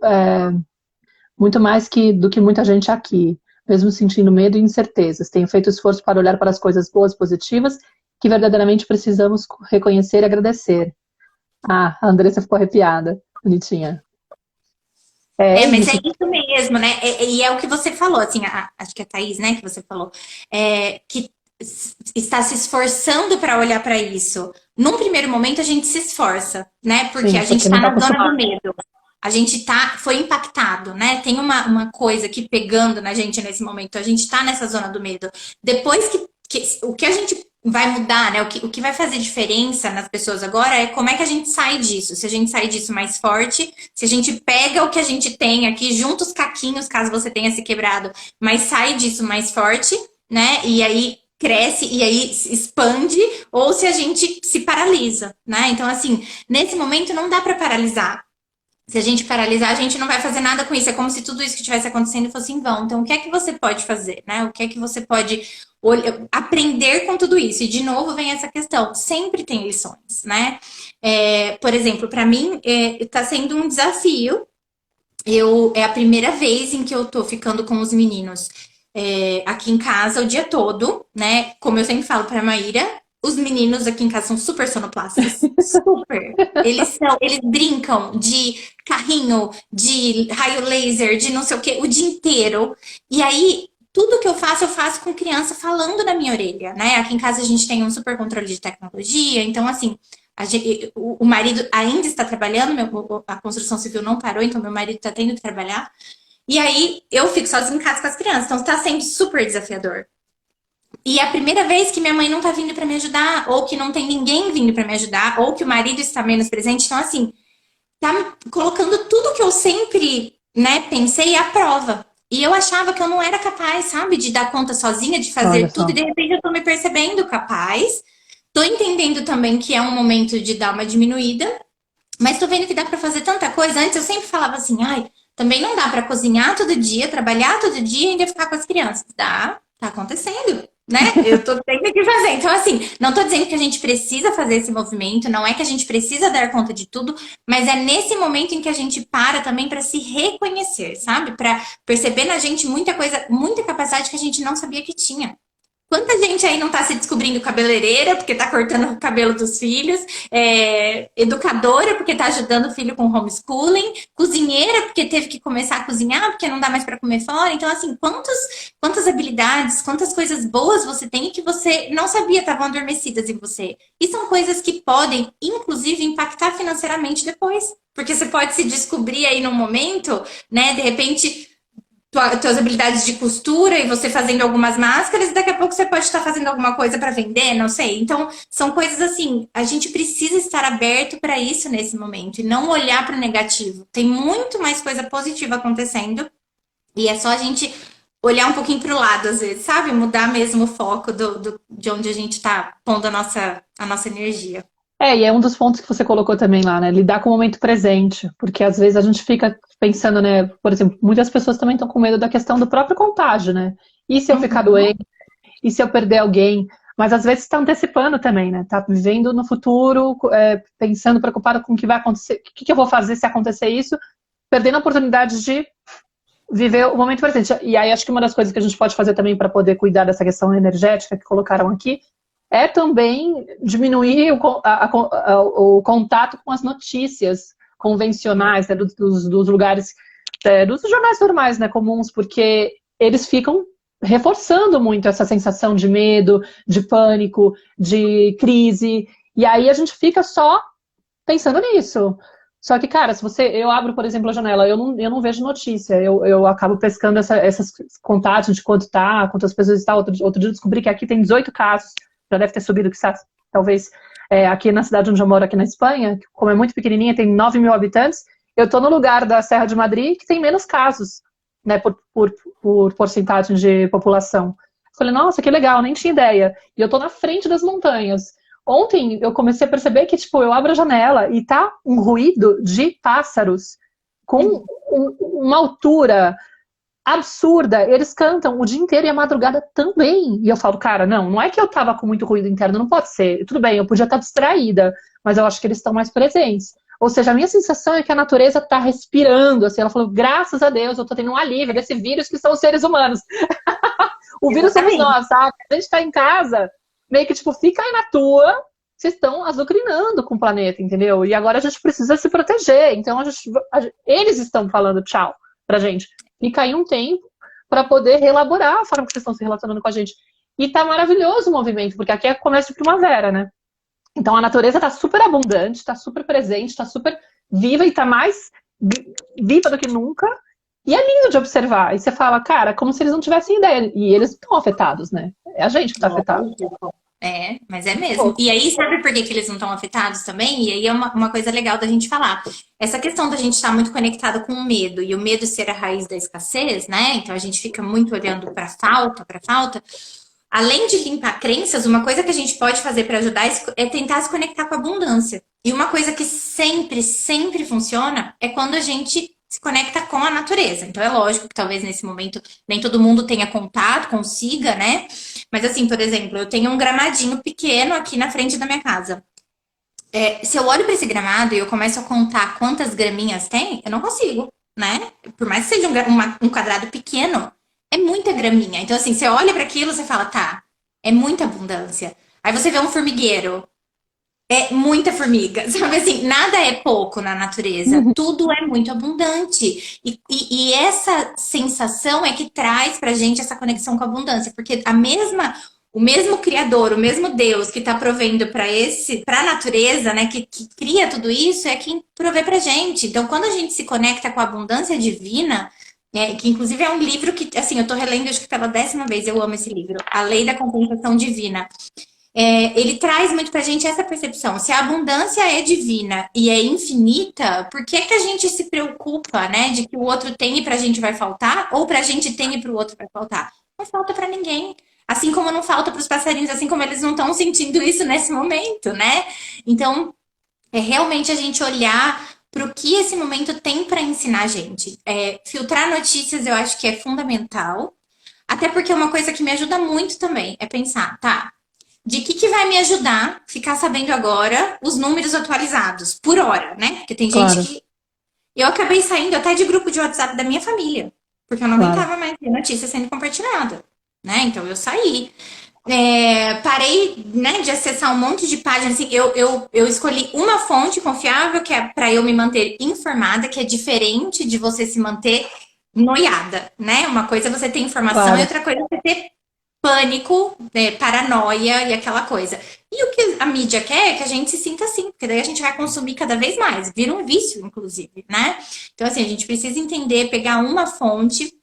que muita gente aqui, mesmo sentindo medo e incertezas. Tenho feito esforço para olhar para as coisas boas, positivas, que verdadeiramente precisamos reconhecer e agradecer. Ah, a Andressa ficou arrepiada. Bonitinha. É mas é isso. isso mesmo, né? E é o que você falou, assim, acho que é a Thaís, né, que você falou, que está se esforçando para olhar para isso. Num primeiro momento, a gente se esforça, né? Porque Sim, a gente porque não está está na zona do acostumado. medo. A gente foi impactado, né? Tem uma coisa aqui pegando na gente nesse momento. A gente está nessa zona do medo. Depois o que a gente vai mudar, né? O que vai fazer diferença nas pessoas agora é como é que a gente sai disso. Se a gente sai disso mais forte, se a gente pega o que a gente tem aqui, junta os caquinhos, caso você tenha se quebrado, mas sai disso mais forte, né? E aí cresce e aí se expande, ou se a gente se paralisa, né? Então, assim, nesse momento não dá para paralisar. Se a gente paralisar, a gente não vai fazer nada com isso. É como se tudo isso que estivesse acontecendo fosse em vão. Então, o que é que você pode fazer, né? O que é que você pode aprender com tudo isso? E, de novo, vem essa questão. Sempre tem lições, né? Por exemplo, para mim, está sendo um desafio. É a primeira vez em que eu tô ficando com os meninos aqui em casa o dia todo, né? Como eu sempre falo pra Maíra, os meninos aqui em casa são super sonoplastas. Super. Eles brincam de carrinho, de raio laser, de não sei o que, o dia inteiro. E aí, tudo que eu faço com criança falando na minha orelha, né? Aqui em casa a gente tem um super controle de tecnologia, então assim, o marido ainda está trabalhando, a construção civil não parou, então meu marido está tendo que trabalhar. E aí eu fico sozinha em casa com as crianças, então está sendo super desafiador. E é a primeira vez que minha mãe não tá vindo para me ajudar, ou que não tem ninguém vindo para me ajudar, ou que o marido está menos presente. Então, assim, tá colocando tudo que eu sempre, né, pensei à prova. E eu achava que eu não era capaz, sabe, de dar conta sozinha, de Olha fazer tudo, só. e de repente eu tô me percebendo capaz. Tô entendendo também que é um momento de dar uma diminuída, mas tô vendo que dá para fazer tanta coisa. Antes eu sempre falava assim, ai, também não dá para cozinhar todo dia, trabalhar todo dia e ainda ficar com as crianças. Dá, tá acontecendo, né? Eu tô tendo que fazer. Então, assim, não tô dizendo que a gente precisa fazer esse movimento, não é que a gente precisa dar conta de tudo, mas é nesse momento em que a gente para também para se reconhecer, sabe? Para perceber na gente muita coisa, muita capacidade que a gente não sabia que tinha. Quanta gente aí não tá se descobrindo cabeleireira porque tá cortando o cabelo dos filhos, educadora porque tá ajudando o filho com homeschooling, cozinheira porque teve que começar a cozinhar porque não dá mais para comer fora. Então, assim, quantas habilidades, quantas coisas boas você tem que você não sabia estavam adormecidas em você. E são coisas que podem, inclusive, impactar financeiramente depois. Porque você pode se descobrir aí num momento, né? De repente tuas habilidades de costura e você fazendo algumas máscaras, e daqui a pouco você pode estar fazendo alguma coisa para vender, não sei. Então, são coisas assim, a gente precisa estar aberto para isso nesse momento e não olhar para o negativo. Tem muito mais coisa positiva acontecendo e é só a gente olhar um pouquinho para o lado, às vezes, sabe? Mudar mesmo o foco de onde a gente está pondo a nossa energia. E é um dos pontos que você colocou também lá, né? Lidar com o momento presente. Porque às vezes a gente fica pensando, né? Por exemplo, muitas pessoas também estão com medo da questão do próprio contágio, né? E se eu ficar doente? E se eu perder alguém? Mas às vezes está antecipando também, né? Tá vivendo no futuro, pensando, preocupado com o que vai acontecer, o que eu vou fazer se acontecer isso, perdendo a oportunidade de viver o momento presente. E aí acho que uma das coisas que a gente pode fazer também para poder cuidar dessa questão energética que colocaram aqui é também diminuir o contato com as notícias convencionais, né, dos lugares, dos jornais normais, né, comuns, porque eles ficam reforçando muito essa sensação de medo, de pânico, de crise, e aí a gente fica só pensando nisso. Só que, cara, se eu abro, por exemplo, a janela, eu não vejo notícia, eu acabo pescando esses contatos de quantas pessoas estão. Outro dia eu descobri que aqui tem 18 casos, já deve ter subido, talvez, aqui na cidade onde eu moro, aqui na Espanha, que como é muito pequenininha, tem 9 mil habitantes, eu estou no lugar da Serra de Madrid que tem menos casos, né, por porcentagem de população. Falei, nossa, que legal, nem tinha ideia. E eu estou na frente das montanhas. Ontem eu comecei a perceber que, tipo, eu abro a janela e tá um ruído de pássaros com uma altura absurda. Eles cantam o dia inteiro e a madrugada também. E eu falo, cara, não é que eu tava com muito ruído interno, não pode ser. Tudo bem, eu podia estar distraída, mas eu acho que eles estão mais presentes. Ou seja, a minha sensação é que a natureza tá respirando, assim. Ela falou, graças a Deus, eu tô tendo um alívio desse vírus que são os seres humanos. O vírus somos nós, sabe? A gente tá em casa, meio que, tipo, fica aí na tua, vocês estão azucrinando com o planeta, entendeu? E agora a gente precisa se proteger. Então, eles estão falando tchau pra gente. Fica aí um tempo para poder reelaborar a forma que vocês estão se relacionando com a gente. E tá maravilhoso o movimento, porque aqui é começo de primavera, né? Então a natureza tá super abundante, tá super presente, tá super viva e tá mais viva do que nunca. E é lindo de observar. E você fala, cara, como se eles não tivessem ideia. E eles estão afetados, né? É a gente que tá afetado. Mas é mesmo. E aí, sabe por que eles não estão afetados também? E aí é uma coisa legal da gente falar. Essa questão da gente estar muito conectado com o medo, e o medo ser a raiz da escassez, né? Então a gente fica muito olhando para falta. Além de limpar crenças, uma coisa que a gente pode fazer para ajudar é tentar se conectar com a abundância. E uma coisa que sempre, sempre funciona é quando a gente se conecta com a natureza. Então é lógico que talvez nesse momento nem todo mundo tenha contato, consiga, né? Mas assim, por exemplo, eu tenho um gramadinho pequeno aqui na frente da minha casa. Se eu olho para esse gramado e eu começo a contar quantas graminhas tem, eu não consigo, né? Por mais que seja um quadrado pequeno, é muita graminha. Então, assim, você olha para aquilo, você fala, tá, é muita abundância. Aí você vê um formigueiro, é muita formiga, sabe assim? Nada é pouco na natureza, tudo é muito abundante. E essa sensação é que traz pra gente essa conexão com a abundância, porque o mesmo Criador, o mesmo Deus que está provendo para a natureza, né, que cria tudo isso, é quem provê pra gente. Então, quando a gente se conecta com a abundância divina, que inclusive é um livro que, assim, eu tô relendo acho que pela 10ª vez, eu amo esse livro, A Lei da Compensação Divina. Ele traz muito pra gente essa percepção. Se a abundância é divina e é infinita, por que que a gente se preocupa, né, de que o outro tem e pra gente vai faltar? Ou pra gente tem e pro outro vai faltar? Não falta pra ninguém. Assim como não falta pros passarinhos, assim como eles não estão sentindo isso nesse momento, né? Então, é realmente a gente olhar pro que esse momento tem pra ensinar a gente. Filtrar notícias eu acho que é fundamental. Até porque uma coisa que me ajuda muito também é pensar, tá, de que vai me ajudar ficar sabendo agora os números atualizados por hora, né? Porque tem gente que... Eu acabei saindo até de grupo de WhatsApp da minha família, porque eu não aguentava mais ver notícia sendo compartilhada, né? Então eu saí. parei, né, de acessar um monte de páginas. Assim, eu escolhi uma fonte confiável, que é para eu me manter informada, que é diferente de você se manter noiada, né? Uma coisa é você ter informação e Claro. outra coisa é você ter pânico, paranoia e aquela coisa. E o que a mídia quer é que a gente se sinta assim, porque daí a gente vai consumir cada vez mais, vira um vício, inclusive, né? Então, assim, a gente precisa entender, pegar uma fonte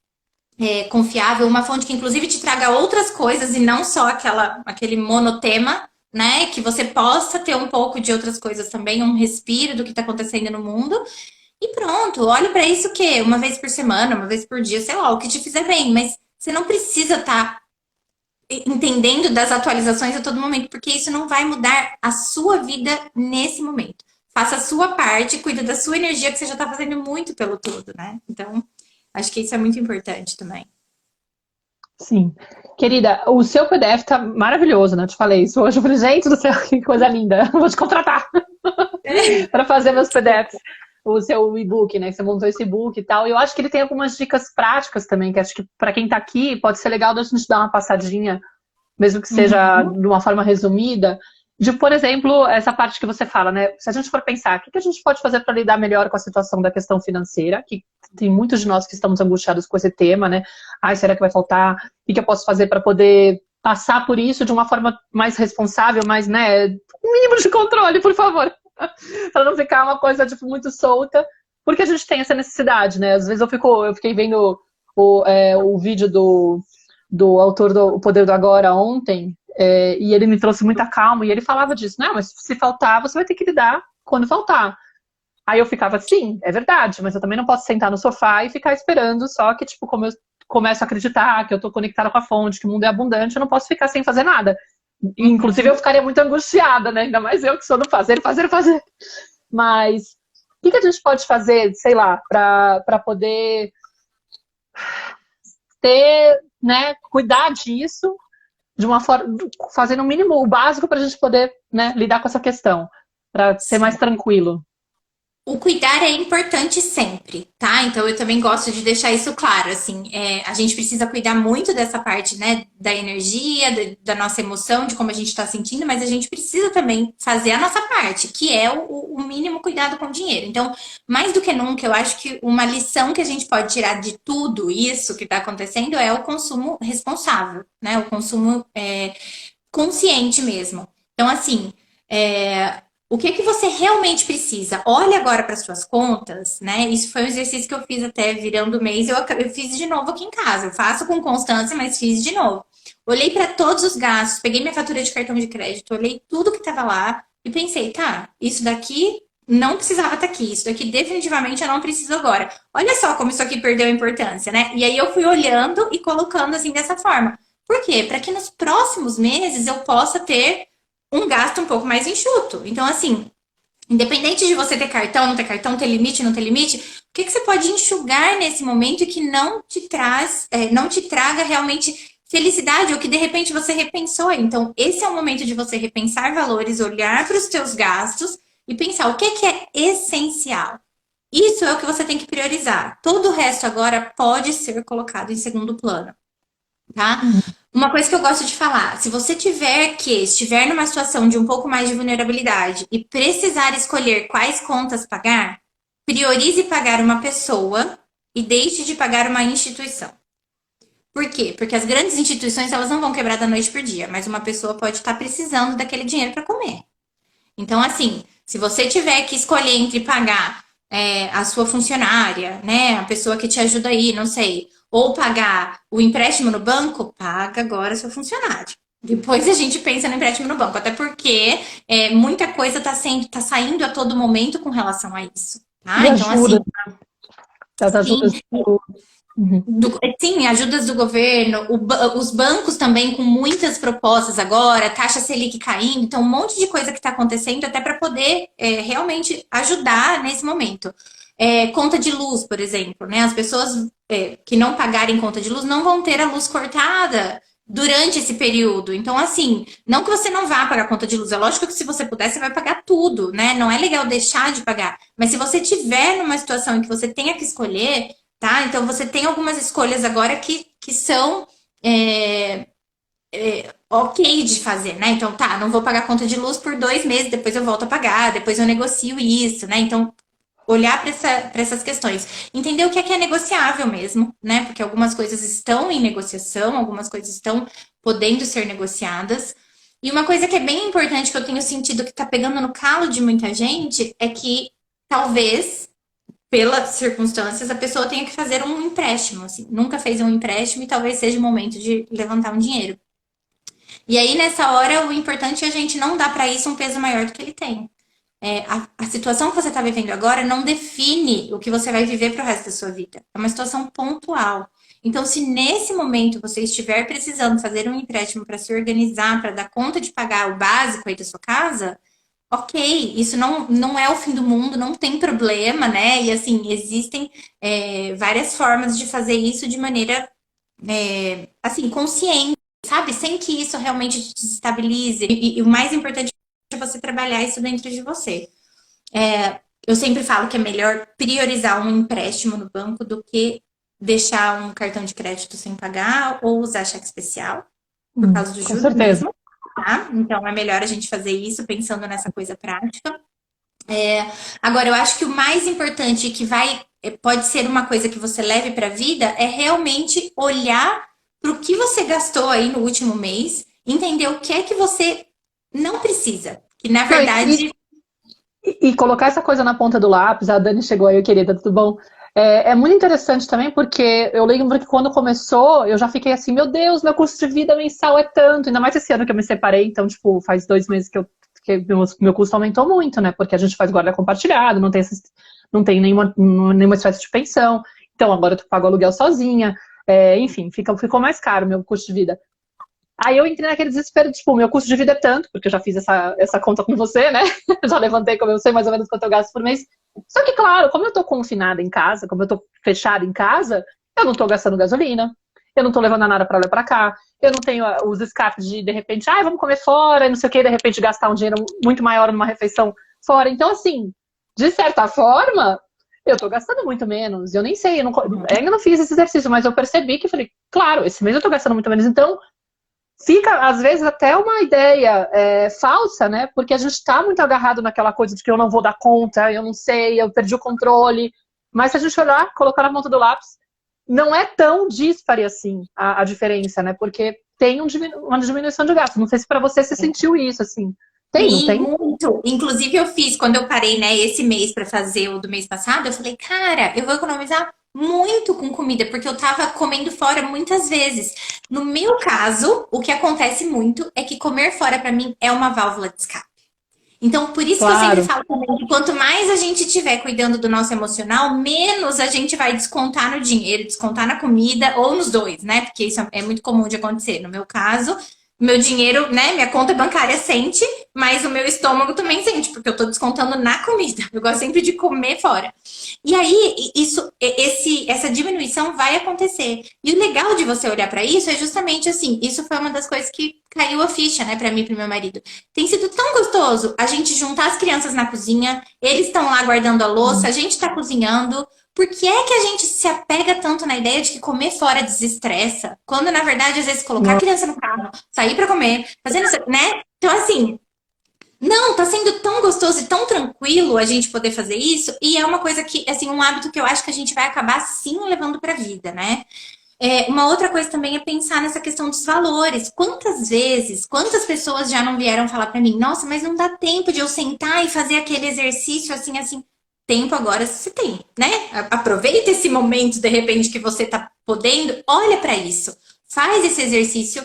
confiável, uma fonte que inclusive te traga outras coisas e não só aquele monotema, né? Que você possa ter um pouco de outras coisas também, um respiro do que está acontecendo no mundo. E pronto, olhe para isso que uma vez por semana, uma vez por dia, sei lá, o que te fizer bem, mas você não precisa estar entendendo das atualizações a todo momento, porque isso não vai mudar a sua vida nesse momento. Faça a sua parte, cuida da sua energia, que você já está fazendo muito pelo todo, né? Então, acho que isso é muito importante também. Sim. Querida, o seu PDF tá maravilhoso, né? Eu te falei isso hoje. Eu falei, gente do céu, que coisa linda. Vou te contratar para fazer meus PDFs. O seu e-book, né? Você montou esse e-book e tal. E eu acho que ele tem algumas dicas práticas também, que acho que para quem tá aqui pode ser legal da gente dar uma passadinha, mesmo que seja Uhum. de uma forma resumida, de, por exemplo, essa parte que você fala, né? Se a gente for pensar, o que a gente pode fazer para lidar melhor com a situação da questão financeira, que tem muitos de nós que estamos angustiados com esse tema, né? Ai, será que vai faltar? O que eu posso fazer para poder passar por isso de uma forma mais responsável, mais, né? Um mínimo de controle, por favor. Para não ficar uma coisa, tipo, muito solta, porque a gente tem essa necessidade, né? Às vezes eu fiquei vendo o vídeo do autor do O Poder do Agora ontem, e ele me trouxe muita calma, e ele falava disso, não, mas se faltar, você vai ter que lidar quando faltar. Aí eu ficava, sim, é verdade, mas eu também não posso sentar no sofá e ficar esperando, só que, tipo, como eu começo a acreditar que eu tô conectada com a fonte, que o mundo é abundante, eu não posso ficar sem fazer nada. Inclusive, eu Uhum. ficaria muito angustiada, né? Ainda mais eu que sou do fazer, fazer, fazer. Mas o que a gente pode fazer, sei lá, para poder ter, né, cuidar disso de uma forma, fazendo o mínimo, o básico para a gente poder, né, lidar com essa questão, para ser mais Sim. tranquilo. O cuidar é importante sempre, tá? Então eu também gosto de deixar isso claro, assim, a gente precisa cuidar muito dessa parte, né, da energia, da nossa emoção, de como a gente está sentindo, mas a gente precisa também fazer a nossa parte, que é o mínimo cuidado com o dinheiro. Então, mais do que nunca, eu acho que uma lição que a gente pode tirar de tudo isso que está acontecendo é o consumo responsável, né? O consumo consciente mesmo. Então, assim, o que que você realmente precisa? Olhe agora para suas contas, né? Isso foi um exercício que eu fiz até virando o mês. Eu fiz de novo aqui em casa. Eu faço com constância, mas fiz de novo. Olhei para todos os gastos, peguei minha fatura de cartão de crédito, olhei tudo que estava lá e pensei, tá, isso daqui não precisava estar aqui, isso daqui definitivamente eu não preciso agora. Olha só como isso aqui perdeu a importância, né? E aí eu fui olhando e colocando assim dessa forma. Por quê? Para que nos próximos meses eu possa ter um gasto um pouco mais enxuto. Então, assim, independente de você ter cartão, não ter cartão, ter limite, não ter limite, o que, que você pode enxugar nesse momento e que não te traz, não te traga realmente felicidade ou que de repente você repensou. Então, esse é o momento de você repensar valores, olhar para os teus gastos e pensar o que, que é essencial. Isso é o que você tem que priorizar. Todo o resto agora pode ser colocado em segundo plano, tá? Uma coisa que eu gosto de falar, se você estiver numa situação de um pouco mais de vulnerabilidade e precisar escolher quais contas pagar, priorize pagar uma pessoa e deixe de pagar uma instituição. Por quê? Porque as grandes instituições elas não vão quebrar da noite por dia, mas uma pessoa pode estar precisando daquele dinheiro para comer. Então, assim, se você tiver que escolher entre pagar a sua funcionária, né, a pessoa que te ajuda aí, não sei, ou pagar o empréstimo no banco, paga agora seu funcionário. Depois a gente pensa no empréstimo no banco, até porque muita coisa tá saindo a todo momento com relação a isso, E tá? Então, ajuda, assim, as sim, ajudas. Uhum. sim, ajudas do governo, os bancos também com muitas propostas agora, taxa Selic caindo, então um monte de coisa que está acontecendo até para poder realmente ajudar nesse momento. Conta de luz, por exemplo, né? As pessoas que não pagarem conta de luz não vão ter a luz cortada durante esse período. Então, assim, não que você não vá pagar conta de luz, é lógico que se você puder, você vai pagar tudo, né? Não é legal deixar de pagar. Mas se você tiver numa situação em que você tenha que escolher, tá? Então você tem algumas escolhas agora que são ok de fazer, né? Então, tá, não vou pagar conta de luz por 2 meses, depois eu volto a pagar, depois eu negocio isso, né? Então, olhar para essas questões. Entender o que é negociável mesmo, né? Porque algumas coisas estão em negociação, algumas coisas estão podendo ser negociadas. E uma coisa que é bem importante que eu tenho sentido que tá pegando no calo de muita gente é que talvez, pelas circunstâncias, a pessoa tenha que fazer um empréstimo, assim. Nunca fez um empréstimo e talvez seja o momento de levantar um dinheiro. E aí, nessa hora, o importante é a gente não dar para isso um peso maior do que ele tem. A situação que você está vivendo agora não define o que você vai viver para o resto da sua vida. É uma situação pontual. Então, se nesse momento você estiver precisando fazer um empréstimo para se organizar, para dar conta de pagar o básico aí da sua casa, ok, isso não é o fim do mundo, não tem problema, né? E assim, existem várias formas de fazer isso de maneira assim, consciente, sabe? Sem que isso realmente te desestabilize. E o mais importante é você trabalhar isso dentro de você. Eu sempre falo que é melhor priorizar um empréstimo no banco do que deixar um cartão de crédito sem pagar ou usar cheque especial, por causa do Com juros certeza. mesmo, tá? Então é melhor a gente fazer isso pensando nessa coisa prática. Agora, eu acho que o mais importante que pode ser uma coisa que você leve para a vida é realmente olhar para o que você gastou aí no último mês, entender o que é que você não precisa, que na Não, verdade e colocar essa coisa na ponta do lápis, a Dani chegou aí, querida, tudo bom? É muito interessante também, porque eu lembro que quando começou, eu já fiquei assim, meu Deus, meu custo de vida mensal é tanto, ainda mais esse ano que eu me separei, então, tipo, faz 2 meses que meu custo aumentou muito, né? Porque a gente faz guarda compartilhada, não tem nenhuma espécie de pensão, então agora eu pago aluguel sozinha, enfim, ficou mais caro meu custo de vida. Aí eu entrei naquele desespero, tipo, meu custo de vida é tanto, porque eu já fiz essa conta com você, né? Já levantei, como eu sei mais ou menos quanto eu gasto por mês. Só que, claro, como eu tô confinada em casa, como eu tô fechada em casa, eu não tô gastando gasolina, eu não tô levando nada pra lá e pra cá, eu não tenho os escapes de repente, vamos comer fora, não sei o que, de repente gastar um dinheiro muito maior numa refeição fora. Então, assim, de certa forma, eu tô gastando muito menos. Eu nem sei, eu ainda não fiz esse exercício, mas eu percebi que falei, claro, esse mês eu tô gastando muito menos, então fica, às vezes, até uma ideia falsa, né? Porque a gente está muito agarrado naquela coisa de que eu não vou dar conta, eu não sei, eu perdi o controle. Mas se a gente olhar, colocar na ponta do lápis, não é tão dispare assim a diferença, né? Porque tem uma diminuição de gasto. Não sei se para você se sentiu isso, assim. Tem, não sim, tem? muito. Inclusive, eu fiz, quando eu parei, né, esse mês para fazer o do mês passado, eu falei, cara, eu vou economizar muito com comida, porque eu tava comendo fora muitas vezes. No meu caso, o que acontece muito é que comer fora para mim é uma válvula de escape. Então, por isso que eu sempre Claro. falo também que quanto mais a gente estiver cuidando do nosso emocional, menos a gente vai descontar no dinheiro, descontar na comida ou nos dois, né? Porque isso é muito comum de acontecer. No meu caso, meu dinheiro, né? Minha conta bancária sente, mas o meu estômago também sente, porque eu tô descontando na comida. Eu gosto sempre de comer fora. E aí, essa diminuição vai acontecer. E o legal de você olhar para isso é justamente assim: isso foi uma das coisas que caiu a ficha, né, para mim e pro meu marido. Tem sido tão gostoso a gente juntar as crianças na cozinha, eles estão lá guardando a louça, a gente tá cozinhando. Por que é que a gente se apega tanto na ideia de que comer fora desestressa? Quando, na verdade, às vezes colocar a criança no carro, sair para comer, fazendo, né? Então, assim, não, tá sendo tão gostoso e tão tranquilo a gente poder fazer isso, e é uma coisa que, assim, um hábito que eu acho que a gente vai acabar sim levando pra vida, né? Uma outra coisa também é pensar nessa questão dos valores. Quantas vezes, quantas pessoas já não vieram falar pra mim, nossa, mas não dá tempo de eu sentar e fazer aquele exercício assim, assim. Tempo agora se tem, né? Aproveita esse momento, de repente, que você tá podendo, olha pra isso. Faz esse exercício.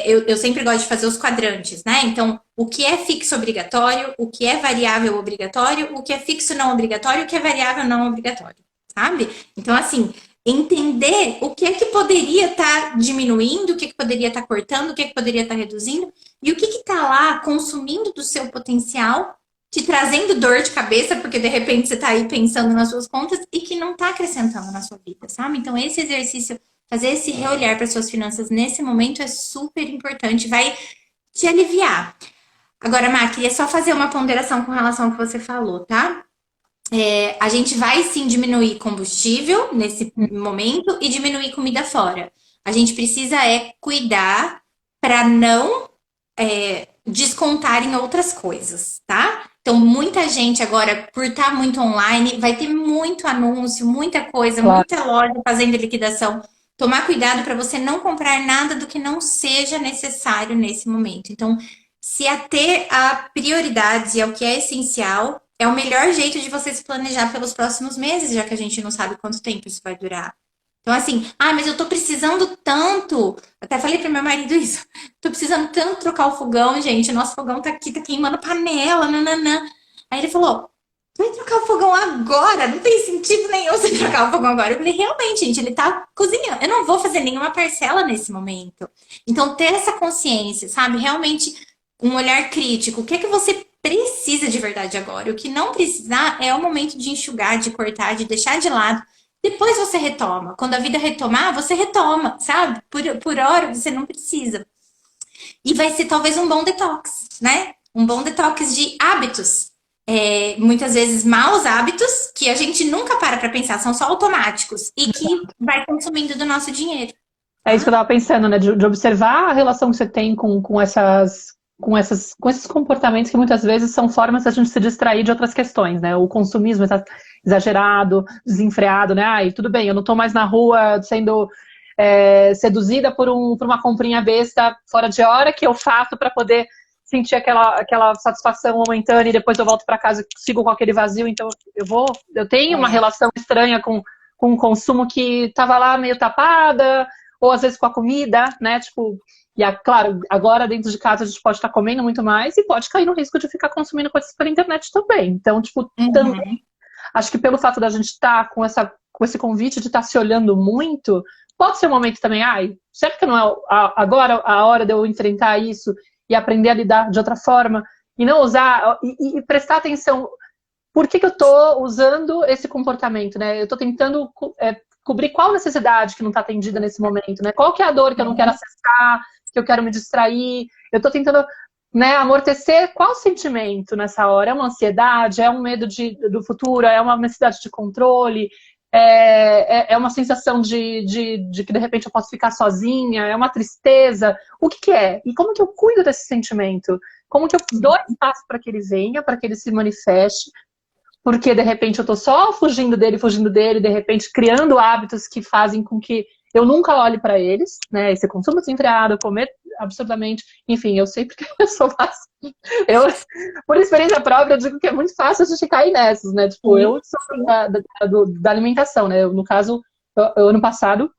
Eu sempre gosto de fazer os quadrantes, né? Então, o que é fixo obrigatório, o que é variável obrigatório, o que é fixo não obrigatório, o que é variável não obrigatório, sabe? Então, assim, entender o que é que poderia estar diminuindo, o que é que poderia estar cortando, o que é que poderia estar reduzindo, e o que está lá consumindo do seu potencial, te trazendo dor de cabeça, porque de repente você está aí pensando nas suas contas e que não está acrescentando na sua vida, sabe? Então, esse exercício, fazer esse reolhar para suas finanças nesse momento é super importante, vai te aliviar. Agora, Má, queria só fazer uma ponderação com relação ao que você falou, tá? A gente vai sim diminuir combustível nesse momento e diminuir comida fora. A gente precisa cuidar para não descontar em outras coisas, tá? Então, muita gente agora, por estar muito online, vai ter muito anúncio, muita coisa, Claro. muita loja fazendo liquidação. Tomar cuidado para você não comprar nada do que não seja necessário nesse momento. Então, se ater a prioridades e ao que é essencial, é o melhor jeito de você se planejar pelos próximos meses, já que a gente não sabe quanto tempo isso vai durar. Então, assim, mas eu tô precisando tanto. Até falei pro meu marido isso. Tô precisando tanto trocar o fogão, gente. O nosso fogão tá aqui, tá queimando panela, nananã. Aí ele falou: vai trocar o fogão agora? Não tem sentido nenhum você trocar o fogão agora. Eu falei: realmente, gente, ele tá cozinhando. Eu não vou fazer nenhuma parcela nesse momento. Então, ter essa consciência, sabe? Realmente, um olhar crítico. O que é que você precisa de verdade agora? O que não precisar é o momento de enxugar, de cortar, de deixar de lado. Depois você retoma. Quando a vida retomar, você retoma, sabe? Por hora você não precisa. E vai ser talvez um bom detox, né? Um bom detox de hábitos. Muitas vezes maus hábitos que a gente nunca para pensar, são só automáticos e que vai consumindo do nosso dinheiro. É isso que Tá? eu estava pensando, né? De observar a relação que você tem com esses comportamentos que muitas vezes são formas da gente se distrair de outras questões, né? O consumismo exagerado, desenfreado, né? Ai, tudo bem, eu não estou mais na rua sendo seduzida por uma comprinha besta fora de hora que eu faço para poder sentir aquela satisfação momentânea e depois eu volto para casa e sigo com aquele vazio. Então eu tenho uma relação estranha com o consumo que estava lá meio tapada, ou às vezes com a comida, né? Tipo, claro, agora dentro de casa a gente pode estar comendo muito mais e pode cair no risco de ficar consumindo coisas pela internet também. Então, tipo, também acho que pelo fato da gente estar com esse convite de estar se olhando muito, pode ser um momento também, será que não é agora a hora de eu enfrentar isso e aprender a lidar de outra forma e não usar e prestar atenção por que eu estou usando esse comportamento, né? Eu estou tentando cobrir qual necessidade que não está atendida nesse momento, né? Qual que é a dor que eu não quero acessar, que eu quero me distrair? Eu estou tentando, né, amortecer qual sentimento nessa hora? É uma ansiedade? É um medo do futuro? É uma necessidade de controle? É uma sensação de que de repente eu posso ficar sozinha? É uma tristeza? O que é? E como que eu cuido desse sentimento? Como que eu dou espaço para que ele venha, para que ele se manifeste? Porque de repente eu tô só fugindo dele, de repente criando hábitos que fazem com que eu nunca olhe para eles, né? Esse consumo desenfreado, comer absurdamente, enfim, eu sei porque eu sou assim. Por experiência própria, eu digo que é muito fácil a gente cair nessas, né? Tipo, eu sou da alimentação, né? No caso, ano passado,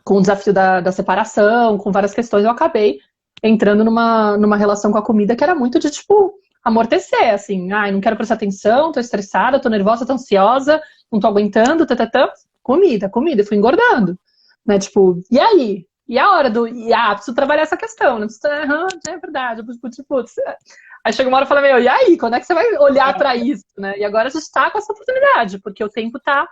com o desafio da separação, com várias questões, eu acabei entrando numa relação com a comida que era muito de, tipo, amortecer, assim, não quero prestar atenção, tô estressada, tô nervosa, tô ansiosa, não tô aguentando, comida, e fui engordando, né, tipo, e aí? E a hora preciso trabalhar essa questão, né, é verdade, putz. Aí chega uma hora e fala, e aí, quando é que você vai olhar pra isso, né, e agora a gente tá com essa oportunidade, porque o tempo tá,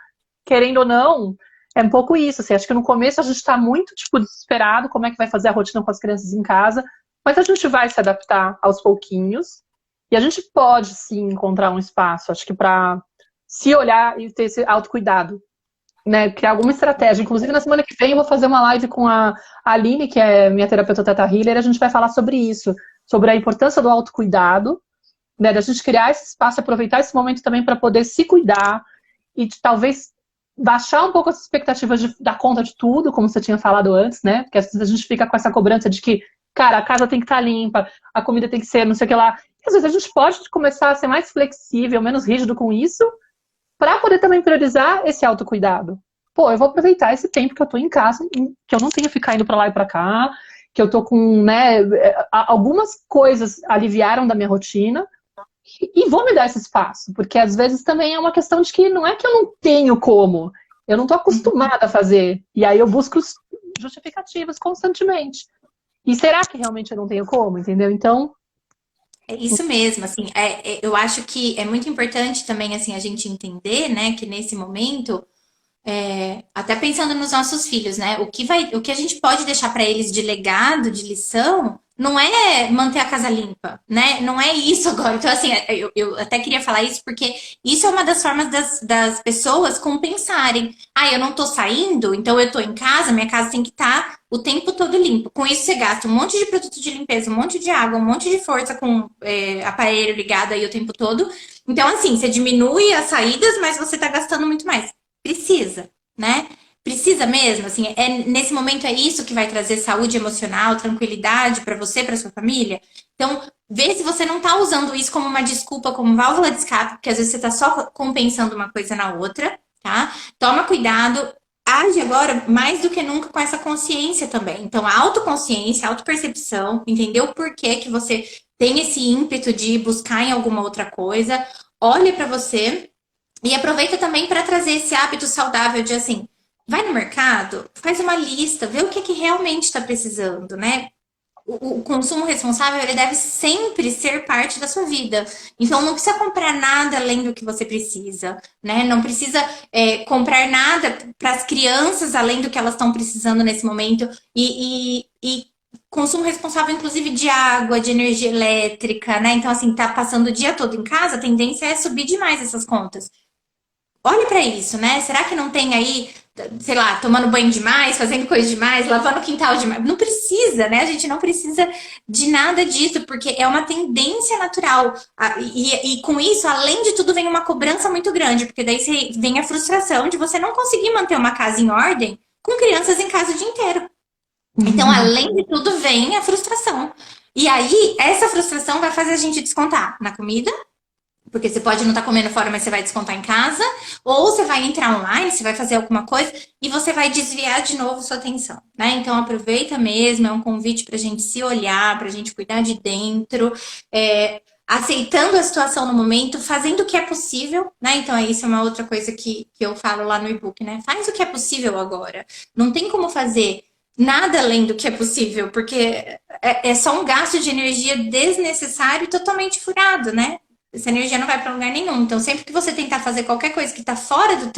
querendo ou não, é um pouco isso, assim, acho que no começo a gente tá muito, tipo, desesperado, como é que vai fazer a rotina com as crianças em casa, mas a gente vai se adaptar aos pouquinhos, e a gente pode, sim, encontrar um espaço, acho que para se olhar e ter esse autocuidado, né? Criar alguma estratégia. Inclusive, na semana que vem eu vou fazer uma live com a Aline, que é minha terapeuta Teta Healer, e a gente vai falar sobre isso, sobre a importância do autocuidado, né? Da gente criar esse espaço, aproveitar esse momento também para poder se cuidar e talvez baixar um pouco as expectativas de dar conta de tudo, como você tinha falado antes, né? Porque às vezes a gente fica com essa cobrança de que, cara, a casa tem que estar limpa, a comida tem que ser não sei o que lá. E às vezes a gente pode começar a ser mais flexível, menos rígido com isso, para poder também priorizar esse autocuidado. Pô, eu vou aproveitar esse tempo que eu tô em casa, que eu não tenho que ficar indo para lá e para cá, que eu tô com, né, algumas coisas aliviaram da minha rotina, e vou me dar esse espaço, porque às vezes também é uma questão de que não é que eu não tenho como, eu não tô acostumada a fazer, e aí eu busco justificativas constantemente. E será que realmente eu não tenho como, entendeu? Então... É isso mesmo, assim, eu acho que é muito importante também, assim, a gente entender, né, que nesse momento, até pensando nos nossos filhos, né, o que a gente pode deixar para eles de legado, de lição, não é manter a casa limpa, né, não é isso agora. Então, assim, eu até queria falar isso porque isso é uma das formas das pessoas compensarem. Eu não tô saindo, então eu tô em casa, minha casa tem que estar o tempo todo limpo. Com isso, você gasta um monte de produto de limpeza, um monte de água, um monte de força com aparelho ligado aí o tempo todo. Então, assim, você diminui as saídas, mas você tá gastando muito mais. Precisa, né? Precisa mesmo, assim, nesse momento é isso que vai trazer saúde emocional, tranquilidade para você, para sua família. Então, vê se você não tá usando isso como uma desculpa, como válvula de escape, porque às vezes você tá só compensando uma coisa na outra, tá? Toma cuidado, age agora mais do que nunca com essa consciência também. Então, a autoconsciência, a autopercepção, entender o porquê que você tem esse ímpeto de buscar em alguma outra coisa, olha para você e aproveita também para trazer esse hábito saudável de assim, vai no mercado, faz uma lista, vê o que realmente está precisando, né? O consumo responsável, ele deve sempre ser parte da sua vida. Então, não precisa comprar nada além do que você precisa, né? Não precisa comprar nada para as crianças além do que elas estão precisando nesse momento. E consumo responsável, inclusive, de água, de energia elétrica, né? Então, assim, tá passando o dia todo em casa, a tendência é subir demais essas contas. Olhe para isso, né? Será que não tem aí, sei lá, tomando banho demais, fazendo coisa demais, lavando o quintal demais? Não precisa, né? A gente não precisa de nada disso, porque é uma tendência natural. E com isso, além de tudo, vem uma cobrança muito grande, porque daí vem a frustração de você não conseguir manter uma casa em ordem com crianças em casa o dia inteiro. Então, além de tudo, vem a frustração. E aí, essa frustração vai fazer a gente descontar na comida, porque você pode não estar comendo fora, mas você vai descontar em casa. Ou você vai entrar online, você vai fazer alguma coisa e você vai desviar de novo sua atenção, né? Então aproveita mesmo, é um convite para a gente se olhar, para a gente cuidar de dentro, aceitando a situação no momento, fazendo o que é possível, né? Então isso é uma outra coisa que eu falo lá no e-book, né? Faz o que é possível agora. Não tem como fazer nada além do que é possível, porque é só um gasto de energia desnecessário e totalmente furado, né? Essa energia não vai para lugar nenhum. Então, sempre que você tentar fazer qualquer coisa que está fora do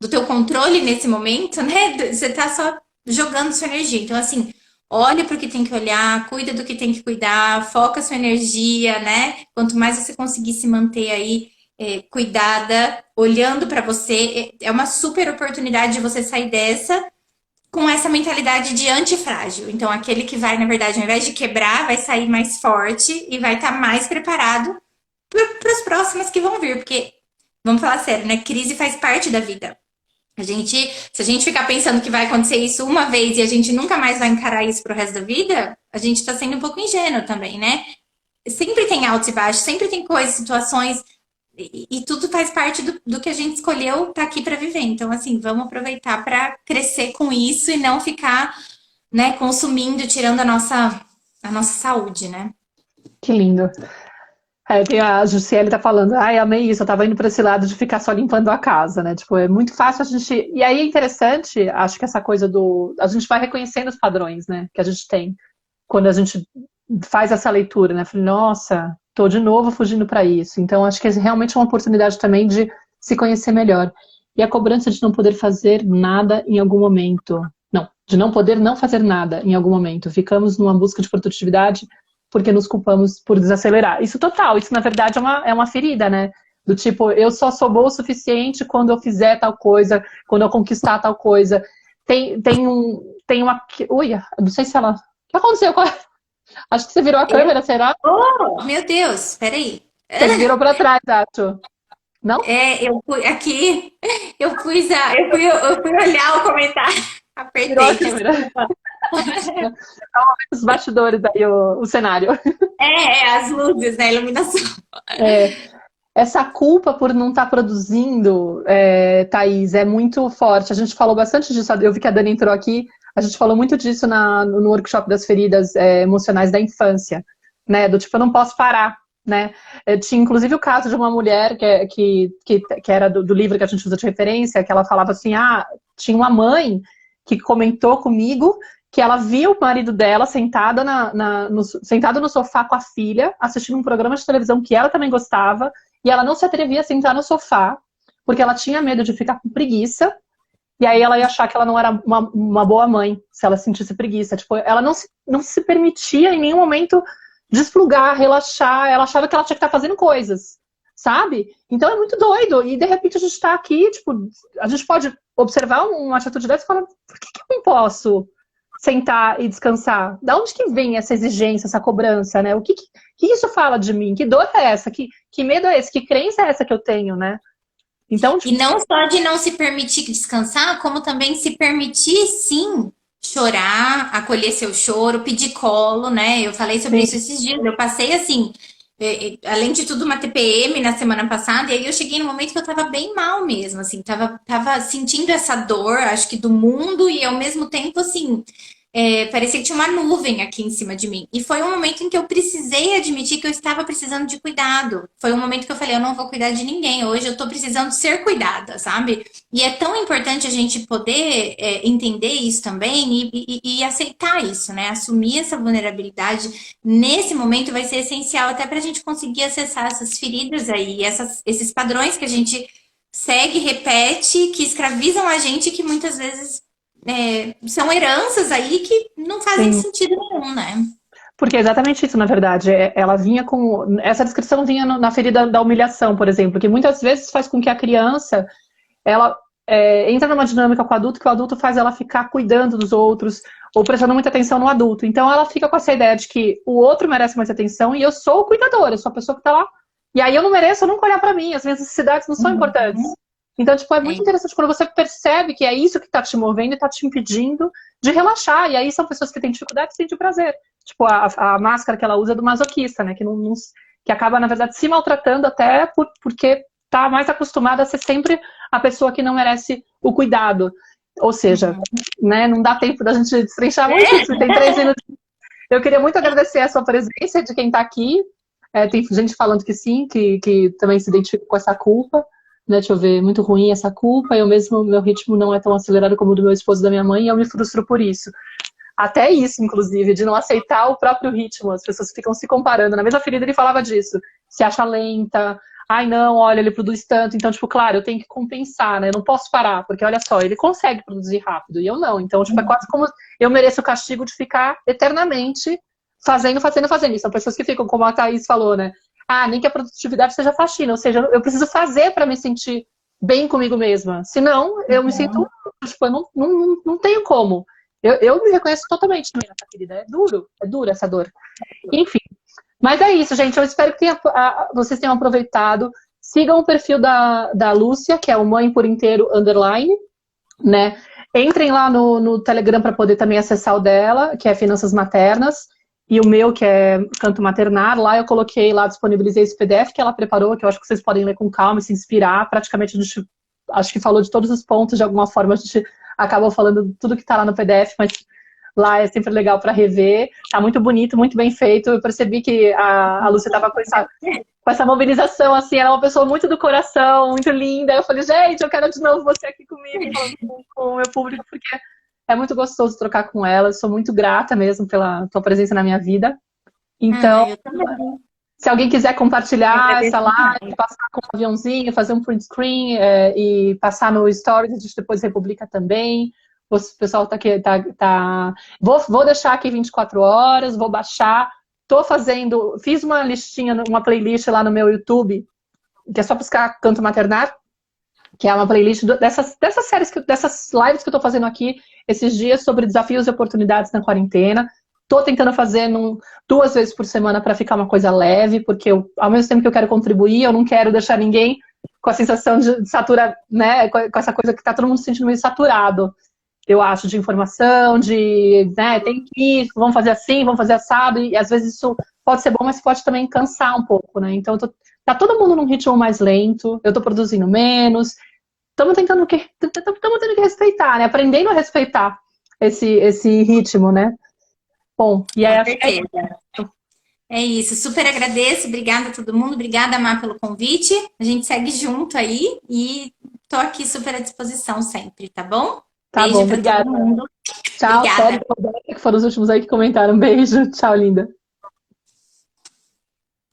teu controle nesse momento, né? Você está só jogando sua energia. Então, assim, olha para o que tem que olhar, cuida do que tem que cuidar, foca sua energia, né? Quanto mais você conseguir se manter aí cuidada, olhando para você, é uma super oportunidade de você sair dessa com essa mentalidade de antifrágil. Então, aquele que vai, na verdade, ao invés de quebrar, vai sair mais forte e vai estar mais preparado para as próximas que vão vir, porque, vamos falar sério, né? Crise faz parte da vida. Se a gente ficar pensando que vai acontecer isso uma vez e a gente nunca mais vai encarar isso pro resto da vida, a gente está sendo um pouco ingênuo também, né? Sempre tem altos e baixos, sempre tem coisas, situações, e tudo faz parte do que a gente escolheu estar aqui para viver. Então, assim, vamos aproveitar para crescer com isso e não ficar, né, consumindo, tirando a nossa saúde, né? Que lindo. Tem a Jussiele tá falando, ai, amei isso, eu tava indo para esse lado de ficar só limpando a casa, né? Tipo, é muito fácil a gente. E aí é interessante, acho que essa coisa do. A gente vai reconhecendo os padrões, né? Que a gente tem. Quando a gente faz essa leitura, né? Falei, nossa, tô de novo fugindo para isso. Então, acho que é realmente uma oportunidade também de se conhecer melhor. E a cobrança de não poder fazer nada em algum momento. Não, de não poder não fazer nada em algum momento. Ficamos numa busca de produtividade porque nos culpamos por desacelerar. Isso total, isso na verdade é uma ferida, né? Do tipo, eu só sou boa o suficiente quando eu fizer tal coisa, quando eu conquistar tal coisa. Tem uma... Ui, não sei se ela... O que aconteceu? Acho que você virou a câmera, será? Oh, meu Deus, peraí. Você virou para trás, acho. Não? Eu fui aqui, eu fui olhar o comentário, Virou a apertei. câmera. Os bastidores aí, o cenário. As luzes, né? A iluminação. Essa culpa por não estar produzindo, Thaís, é muito forte. A gente falou bastante disso, eu vi que a Dani entrou aqui, a gente falou muito disso no workshop das feridas emocionais da infância, né? Do tipo, eu não posso parar, né? Tinha inclusive o caso de uma mulher que era do livro que a gente usa de referência, que ela falava assim, tinha uma mãe que comentou comigo que ela viu o marido dela sentado no sofá com a filha, assistindo um programa de televisão que ela também gostava, e ela não se atrevia a sentar no sofá, porque ela tinha medo de ficar com preguiça, e aí ela ia achar que ela não era uma boa mãe, se ela sentisse preguiça. Tipo, ela não se permitia em nenhum momento desplugar, relaxar, ela achava que ela tinha que estar fazendo coisas, sabe? Então é muito doido, e de repente a gente está aqui, tipo, a gente pode observar uma atitude dessa e falar, por que eu não posso? sentar e descansar? Da onde que vem essa exigência, essa cobrança, né? O que isso fala de mim? Que dor é essa? Que medo é esse? Que crença é essa que eu tenho, né? Então, E não só de não se permitir descansar, como também se permitir, sim, chorar, acolher seu choro, pedir colo, né? Eu falei sobre sim, isso esses dias. Eu passei, assim, além de tudo, uma TPM na semana passada, e aí eu cheguei no momento que eu tava bem mal mesmo, assim, tava sentindo essa dor, acho que do mundo, e ao mesmo tempo, assim, parecia que tinha uma nuvem aqui em cima de mim. E foi um momento em que eu precisei admitir que eu estava precisando de cuidado. Foi um momento que eu falei, eu não vou cuidar de ninguém. Hoje eu tô precisando ser cuidada, sabe? E é tão importante a gente poder entender isso também e aceitar isso, né? Assumir essa vulnerabilidade nesse momento vai ser essencial até para a gente conseguir acessar essas feridas aí, esses padrões que a gente segue, repete, que escravizam a gente, que muitas vezes são heranças aí que não fazem sim. sentido nenhum, né? Porque é exatamente isso, na verdade. Ela vinha com. Essa descrição vinha na ferida da humilhação, por exemplo, que muitas vezes faz com que a criança ela entra numa dinâmica com o adulto que o adulto faz ela ficar cuidando dos outros ou prestando muita atenção no adulto. Então ela fica com essa ideia de que o outro merece mais atenção e eu sou o cuidador, eu sou a pessoa que tá lá. E aí eu não mereço, eu nunca olhar para mim, as minhas necessidades não são importantes. Então, tipo, é muito interessante quando você percebe que é isso que tá te movendo e tá te impedindo de relaxar. E aí são pessoas que têm dificuldade e sentem prazer. Tipo, a máscara que ela usa é do masoquista, né? Que acaba, na verdade, se maltratando até porque tá mais acostumada a ser sempre a pessoa que não merece o cuidado. Ou seja, né, não dá tempo da gente destrinchar muito isso. Tem 3 minutos. Eu queria muito agradecer a sua presença, de quem tá aqui. Tem gente falando que sim, que também se identifica com essa culpa. Né, deixa eu ver, muito ruim essa culpa. Eu mesmo, meu ritmo não é tão acelerado como o do meu esposo e da minha mãe, e eu me frustro por isso. Até isso, inclusive, de não aceitar o próprio ritmo. As pessoas ficam se comparando. Na mesma ferida ele falava disso. Se acha lenta. Ai, não, olha, ele produz tanto. Então, tipo, claro, eu tenho que compensar, né? Eu não posso parar, porque olha só, ele consegue produzir rápido e eu não. Então, tipo, é quase como eu mereço o castigo de ficar eternamente fazendo. E são pessoas que ficam, como a Thaís falou, né? Ah, nem que a produtividade seja faxina. Ou seja, eu preciso fazer para me sentir bem comigo mesma. Senão, eu me sinto, tipo, eu não tenho como. Eu me reconheço totalmente também nessa ferida. É duro essa dor. Enfim. Mas é isso, gente. Eu espero que vocês tenham aproveitado. Sigam o perfil da Lúcia, que é o Mãe por Inteiro _, né? Entrem lá no Telegram para poder também acessar o dela, que é Finanças Maternas, e o meu, que é Canto Maternar. Lá eu coloquei, lá disponibilizei esse PDF que ela preparou, que eu acho que vocês podem ler com calma e se inspirar. Praticamente a gente, acho que falou de todos os pontos, de alguma forma a gente acabou falando tudo que está lá no PDF, mas lá é sempre legal para rever. Tá muito bonito, muito bem feito. Eu percebi que a Lúcia estava com essa mobilização, assim, ela é uma pessoa muito do coração, muito linda. Eu falei, gente, eu quero de novo você aqui comigo, falando com o meu público, porque é muito gostoso trocar com ela. Eu sou muito grata mesmo pela tua presença na minha vida. Então, se alguém quiser compartilhar essa live, passar com um aviãozinho, fazer um print screen e passar no Stories, a gente depois republica também. O pessoal tá aqui, Vou deixar aqui 24 horas, vou baixar. Fiz uma listinha, uma playlist lá no meu YouTube, que é só buscar Canto Maternar, que é uma playlist dessas séries, dessas lives que eu tô fazendo aqui esses dias sobre desafios e oportunidades na quarentena. Tô tentando fazer 2 vezes por semana para ficar uma coisa leve, porque ao mesmo tempo que eu quero contribuir, eu não quero deixar ninguém com a sensação de saturar, né, com essa coisa que tá todo mundo se sentindo meio saturado, eu acho, de informação, né, tem que ir, vamos fazer assim, vamos fazer assado, e às vezes isso pode ser bom, mas pode também cansar um pouco, né? Então tá todo mundo num ritmo mais lento, eu tô produzindo menos, estamos tendo que respeitar, né? Aprendendo a respeitar esse ritmo, né? Bom, e aí acho que é isso, super agradeço, obrigada a todo mundo, obrigada, Má, pelo convite. A gente segue junto aí e tô aqui super à disposição sempre, tá bom? Tá Beijo bom, pra obrigada. todo mundo. Tchau, Obrigada. Sérgio, que foram os últimos aí que comentaram. Beijo, tchau, linda.